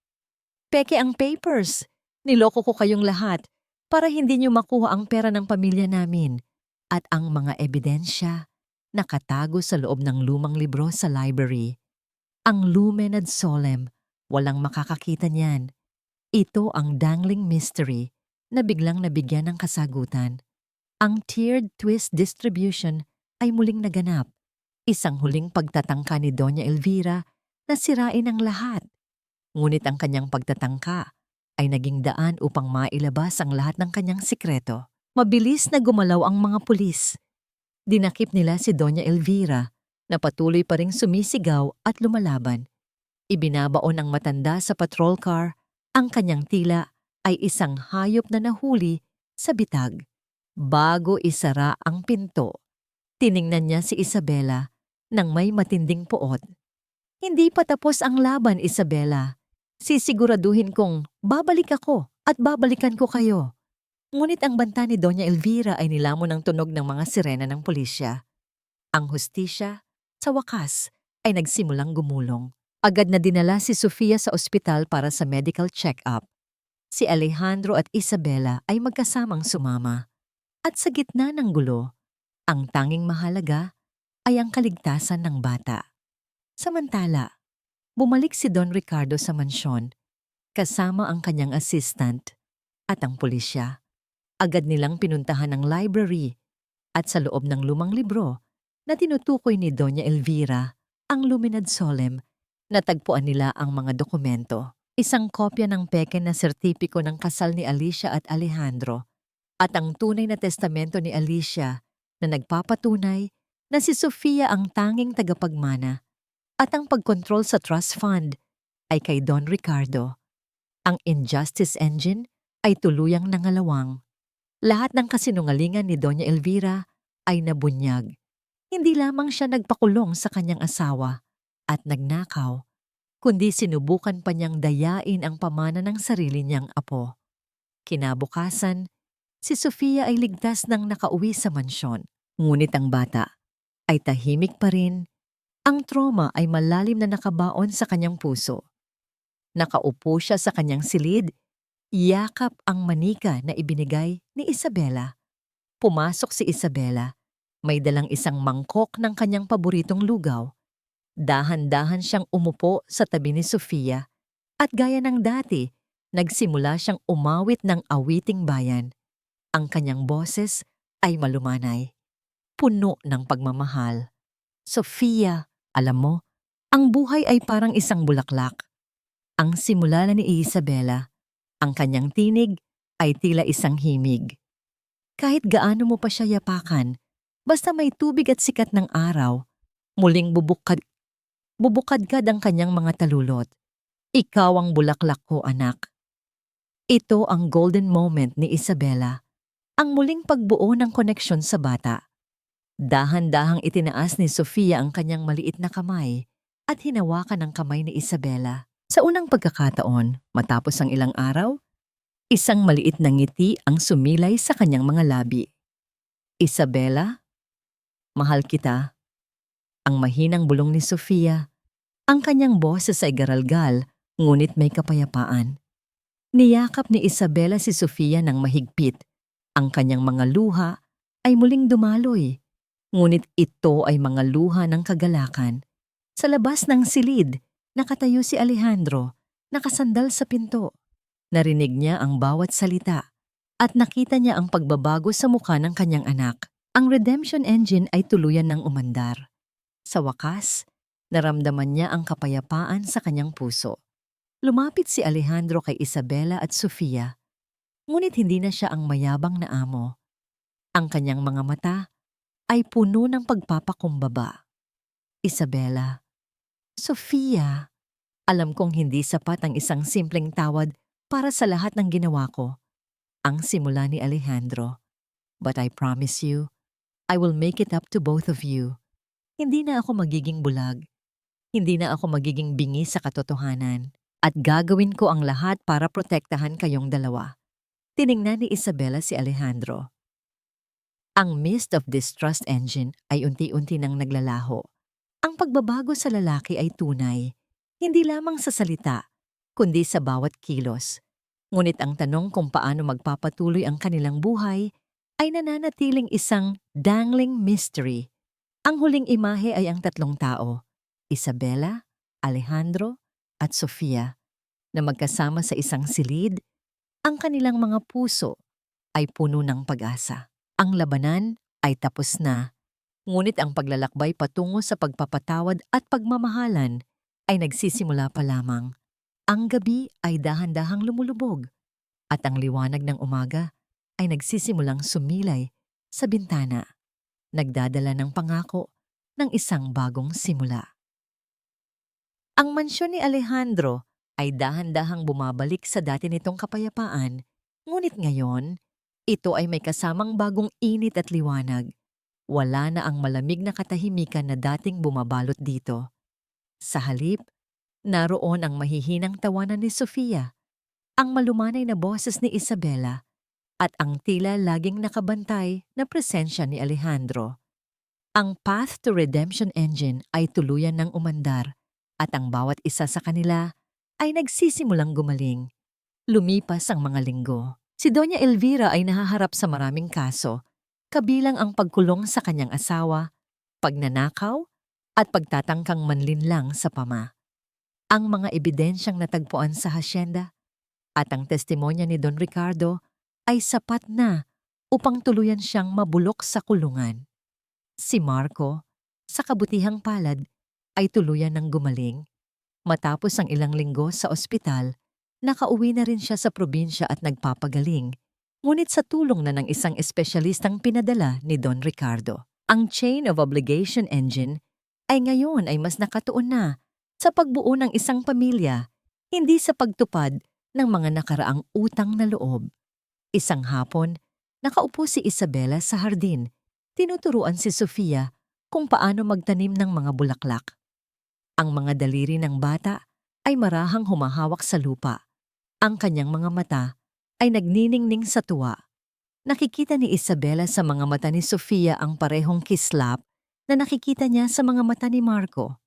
Peke ang papers. Niloko ko kayong lahat para hindi niyo makuha ang pera ng pamilya namin at ang mga ebidensya nakatago sa loob ng lumang libro sa library. Ang Lumen ad Solem, walang makakakita niyan. Ito ang dangling mystery na biglang nabigyan ng kasagutan. Ang tiered twist distribution ay muling naganap. Isang huling pagtatangka ni Doña Elvira na sirain ang lahat. Ngunit ang kanyang pagtatangka ay naging daan upang mailabas ang lahat ng kanyang sikreto. Mabilis na gumalaw ang mga pulis. Dinakip nila si Doña Elvira na patuloy pa ring sumisigaw at lumalaban. Ibinabaon ng matanda sa patrol car, ang kanyang tila ay isang hayop na nahuli sa bitag. Bago isara ang pinto, tiningnan niya si Isabela nang may matinding puot. Hindi pa tapos ang laban, Isabela. Sisiguraduhin kong babalik ako at babalikan ko kayo. Ngunit ang banta ni Doña Elvira ay nilamon ng tunog ng mga sirena ng pulisya. Ang hustisya, sa wakas, ay nagsimulang gumulong. Agad na dinala si Sofia sa ospital para sa medical check-up. Si Alejandro at Isabela ay magkasamang sumama. At sa gitna ng gulo, ang tanging mahalaga ay ang kaligtasan ng bata. Samantala, bumalik si Don Ricardo sa mansyon, kasama ang kanyang assistant at ang pulisya. Agad nilang pinuntahan ang library at sa loob ng lumang libro na tinutukoy ni Doña Elvira, ang Lumen ad Solem, natagpuan nila ang mga dokumento. Isang kopya ng peke na sertipiko ng kasal ni Alicia at Alejandro at ang tunay na testamento ni Alicia na nagpapatunay na si Sofia ang tanging tagapagmana at ang pagkontrol sa trust fund ay kay Don Ricardo. Ang injustice engine ay tuluyang nangalawang. Lahat ng kasinungalingan ni Doña Elvira ay nabunyag. Hindi lamang siya nagpakulong sa kanyang asawa at nagnakaw, kundi sinubukan pa niyang dayain ang pamana ng sarili niyang apo. Kinabukasan, si Sofia ay ligtas nang nakauwi sa mansyon. Ngunit ang bata ay tahimik pa rin. Ang trauma ay malalim na nakabaon sa kanyang puso. Nakaupo siya sa kanyang silid, yakap ang manika na ibinigay ni Isabela. Pumasok si Isabela, may dalang isang mangkok ng kanyang paboritong lugaw. Dahan-dahan siyang umupo sa tabi ni Sofia at gaya ng dati, nagsimula siyang umawit ng awiting bayan. Ang kanyang boses ay malumanay, puno ng pagmamahal. Sofia, alam mo, ang buhay ay parang isang bulaklak. Ang simula na ni Isabela, ang kanyang tinig ay tila isang himig. Kahit gaano mo pa siya yapakan, basta may tubig at sikat ng araw, muling bubukadkad ang kanyang mga talulot. Ikaw ang bulaklak ko, anak. Ito ang golden moment ni Isabela, ang muling pagbuo ng koneksyon sa bata. Dahan-dahang itinaas ni Sofia ang kanyang maliit na kamay at hinawakan ang kamay ni Isabela. Sa unang pagkakataon, matapos ang ilang araw, isang maliit na ngiti ang sumilay sa kanyang mga labi. Isabela, mahal kita. Ang mahinang bulong ni Sofia, ang kanyang boses ay garalgal, ngunit may kapayapaan. Niyakap ni Isabela si Sofia ng mahigpit. Ang kanyang mga luha ay muling dumaloy, ngunit ito ay mga luha ng kagalakan. Sa labas ng silid, nakatayo si Alejandro, nakasandal sa pinto. Narinig niya ang bawat salita at nakita niya ang pagbabago sa mukha ng kanyang anak. Ang redemption engine ay tuluyan ng umandar. Sa wakas, naramdaman niya ang kapayapaan sa kanyang puso. Lumapit si Alejandro kay Isabela at Sofia, ngunit hindi na siya ang mayabang na amo. Ang kanyang mga mata ay puno ng pagpapakumbaba. Isabela, Sofia, alam kong hindi sapat ang isang simpleng tawad para sa lahat ng ginawa ko. Ang simula ni Alejandro. But I promise you, I will make it up to both of you. Hindi na ako magiging bulag. Hindi na ako magiging bingi sa katotohanan. At gagawin ko ang lahat para protektahan kayong dalawa. Tiningnan ni Isabela si Alejandro. Ang mist of distrust engine ay unti-unti nang naglalaho. Ang pagbabago sa lalaki ay tunay, hindi lamang sa salita, kundi sa bawat kilos. Ngunit ang tanong kung paano magpapatuloy ang kanilang buhay ay nananatiling isang dangling mystery. Ang huling imahe ay ang tatlong tao, Isabela, Alejandro, at Sofia, na magkasama sa isang silid. Ang kanilang mga puso ay puno ng pag-asa. Ang labanan ay tapos na, ngunit ang paglalakbay patungo sa pagpapatawad at pagmamahalan ay nagsisimula pa lamang. Ang gabi ay dahan-dahang lumulubog at ang liwanag ng umaga ay nagsisimulang sumilay sa bintana, nagdadala ng pangako ng isang bagong simula. Ang mansyon ni Alejandro ay dahan-dahang bumabalik sa dati nitong kapayapaan, ngunit ngayon, ito ay may kasamang bagong init at liwanag. Wala na ang malamig na katahimikan na dating bumabalot dito. Sa halip, naroon ang mahihinang tawanan ni Sofia, ang malumanay na boses ni Isabela, at ang tila laging nakabantay na presensya ni Alejandro. Ang Path to Redemption engine ay tuluyan ng umandar at ang bawat isa sa kanila ay nagsisimulang gumaling. Lumipas ang mga linggo. Si Doña Elvira ay nahaharap sa maraming kaso, kabilang ang pagkulong sa kanyang asawa, pagnanakaw, at pagtatangkang manlinlang sa pama. Ang mga ebidensyang natagpuan sa hasyenda at ang testimonya ni Don Ricardo ay sapat na upang tuluyan siyang mabulok sa kulungan. Si Marco, sa kabutihang palad, ay tuluyan ng gumaling. Matapos ang ilang linggo sa ospital, nakauwi na rin siya sa probinsya at nagpapagaling, ngunit sa tulong na ng isang espesyalistang pinadala ni Don Ricardo. Ang chain of obligation engine ay ngayon ay mas nakatuon na sa pagbuo ng isang pamilya, hindi sa pagtupad ng mga nakaraang utang na loob. Isang hapon, nakaupo si Isabela sa hardin. Tinuturuan si Sofia kung paano magtanim ng mga bulaklak. Ang mga daliri ng bata ay marahang humahawak sa lupa. Ang kanyang mga mata ay nagniningning sa tuwa. Nakikita ni Isabela sa mga mata ni Sofia ang parehong kislap na nakikita niya sa mga mata ni Marco.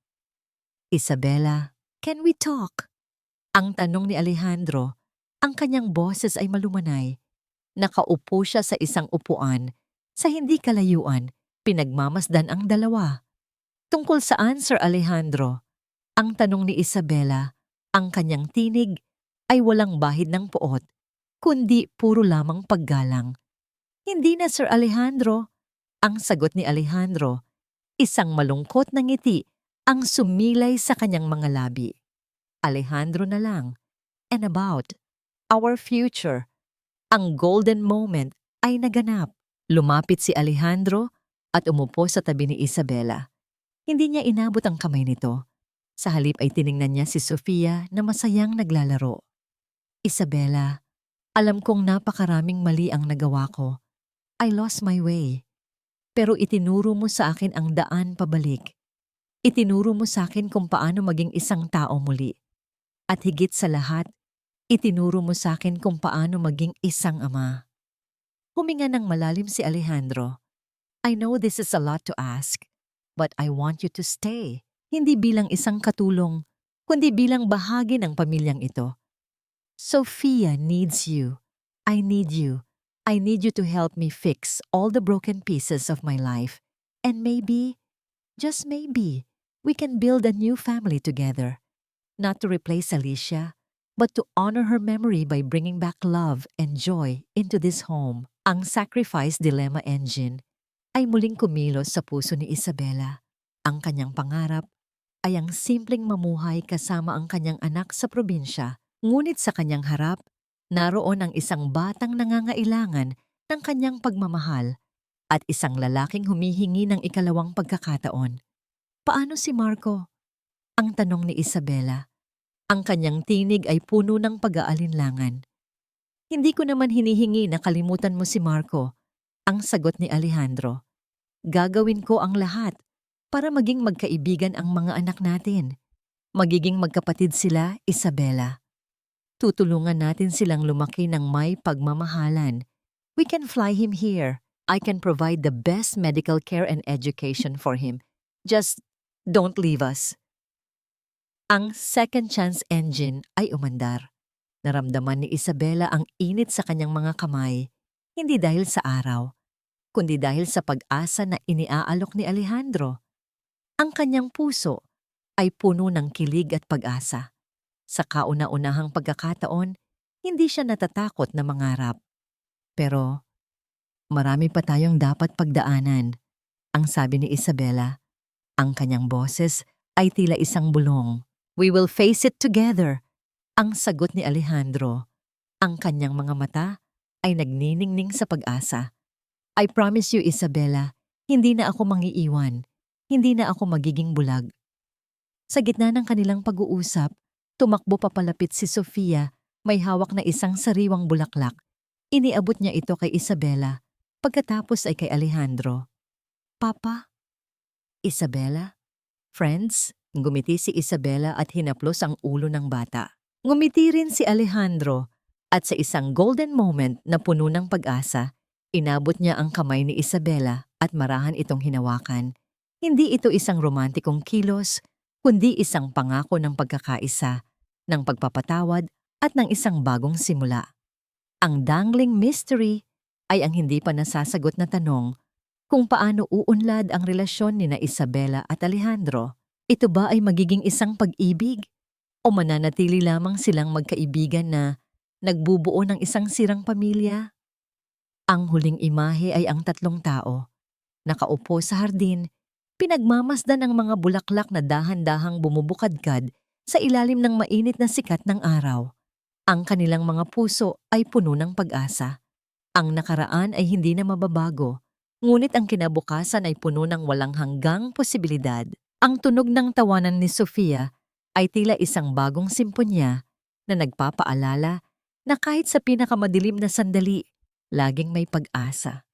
Isabela, can we talk? Ang tanong ni Alejandro, ang kanyang boses ay malumanay. Nakaupo siya sa isang upuan. Sa hindi kalayuan, pinagmamasdan ang dalawa. Tungkol saan, Sir Alejandro? Ang tanong ni Isabela, ang kanyang tinig ay walang bahid ng puot, kundi puro lamang paggalang. Hindi na, Sir Alejandro. Ang sagot ni Alejandro, isang malungkot na ngiti ang sumilay sa kanyang mga labi. Alejandro na lang. And about our future. Ang golden moment ay naganap. Lumapit si Alejandro at umupo sa tabi ni Isabela. Hindi niya inabot ang kamay nito. Sa halip ay tiningnan niya si Sofia na masayang naglalaro. Isabela, alam kong napakaraming mali ang nagawa ko. I lost my way. Pero itinuro mo sa akin ang daan pabalik. Itinuro mo sa akin kung paano maging isang tao muli. At higit sa lahat, itinuro mo sa akin kung paano maging isang ama. Huminga ng malalim si Alejandro. I know this is a lot to ask, but I want you to stay. Hindi bilang isang katulong, kundi bilang bahagi ng pamilyang ito. Sofia needs you. I need you. I need you to help me fix all the broken pieces of my life. And maybe, just maybe, We can build a new family together, not to replace Alicia, but to honor her memory by bringing back love and joy into this home. Ang Sacrifice Dilemma Engine ay muling kumilos sa puso ni Isabela. Ang kanyang pangarap ay ang simpleng mamuhay kasama ang kanyang anak sa probinsya. Ngunit sa kanyang harap, naroon ang isang batang nangangailangan ng kanyang pagmamahal at isang lalaking humihingi ng ikalawang pagkakataon. Paano si Marco? Ang tanong ni Isabela. Ang kanyang tinig ay puno ng pag-aalinlangan. Hindi ko naman hinihingi na kalimutan mo si Marco, ang sagot ni Alejandro. Gagawin ko ang lahat para maging magkaibigan ang mga anak natin. Magiging magkapatid sila, Isabela. Tutulungan natin silang lumaki ng may pagmamahalan. We can fly him here. I can provide the best medical care and education for him. Just don't leave us. Ang second chance engine ay umandar. Naramdaman ni Isabela ang init sa kanyang mga kamay, hindi dahil sa araw, kundi dahil sa pag-asa na iniaalok ni Alejandro. Ang kanyang puso ay puno ng kilig at pag-asa. Sa kauna-unahang pagkakataon, hindi siya natatakot na mangarap. Pero marami pa tayong dapat pagdaanan, ang sabi ni Isabela. Ang kanyang boses ay tila isang bulong. We will face it together, ang sagot ni Alejandro. Ang kanyang mga mata ay nagniningning sa pag-asa. I promise you, Isabela, hindi na ako mangiiwan. Hindi na ako magiging bulag. Sa gitna ng kanilang pag-uusap, tumakbo papalapit si Sofia, may hawak na isang sariwang bulaklak. Iniabot niya ito kay Isabela, pagkatapos ay kay Alejandro. Papa? Isabela? Friends? Ngumiti si Isabela at hinaplos ang ulo ng bata. Ngumiti rin si Alejandro at sa isang golden moment na puno ng pag-asa, inabot niya ang kamay ni Isabela at marahan itong hinawakan. Hindi ito isang romantikong kilos, kundi isang pangako ng pagkakaisa, ng pagpapatawad at ng isang bagong simula. Ang dangling mystery ay ang hindi pa nasasagot na tanong kung paano uunlad ang relasyon ni na Isabela at Alejandro. Ito ba ay magiging isang pag-ibig? O mananatili lamang silang magkaibigan na nagbubuo ng isang sirang pamilya? Ang huling imahe ay ang tatlong tao. Nakaupo sa hardin, pinagmamasdan ang mga bulaklak na dahan-dahang bumubukadkad sa ilalim ng mainit na sikat ng araw. Ang kanilang mga puso ay puno ng pag-asa. Ang nakaraan ay hindi na mababago, ngunit ang kinabukasan ay puno ng walang hanggang posibilidad. Ang tunog ng tawanan ni Sofia ay tila isang bagong simponya na nagpapaalala na kahit sa pinakamadilim na sandali, laging may pag-asa.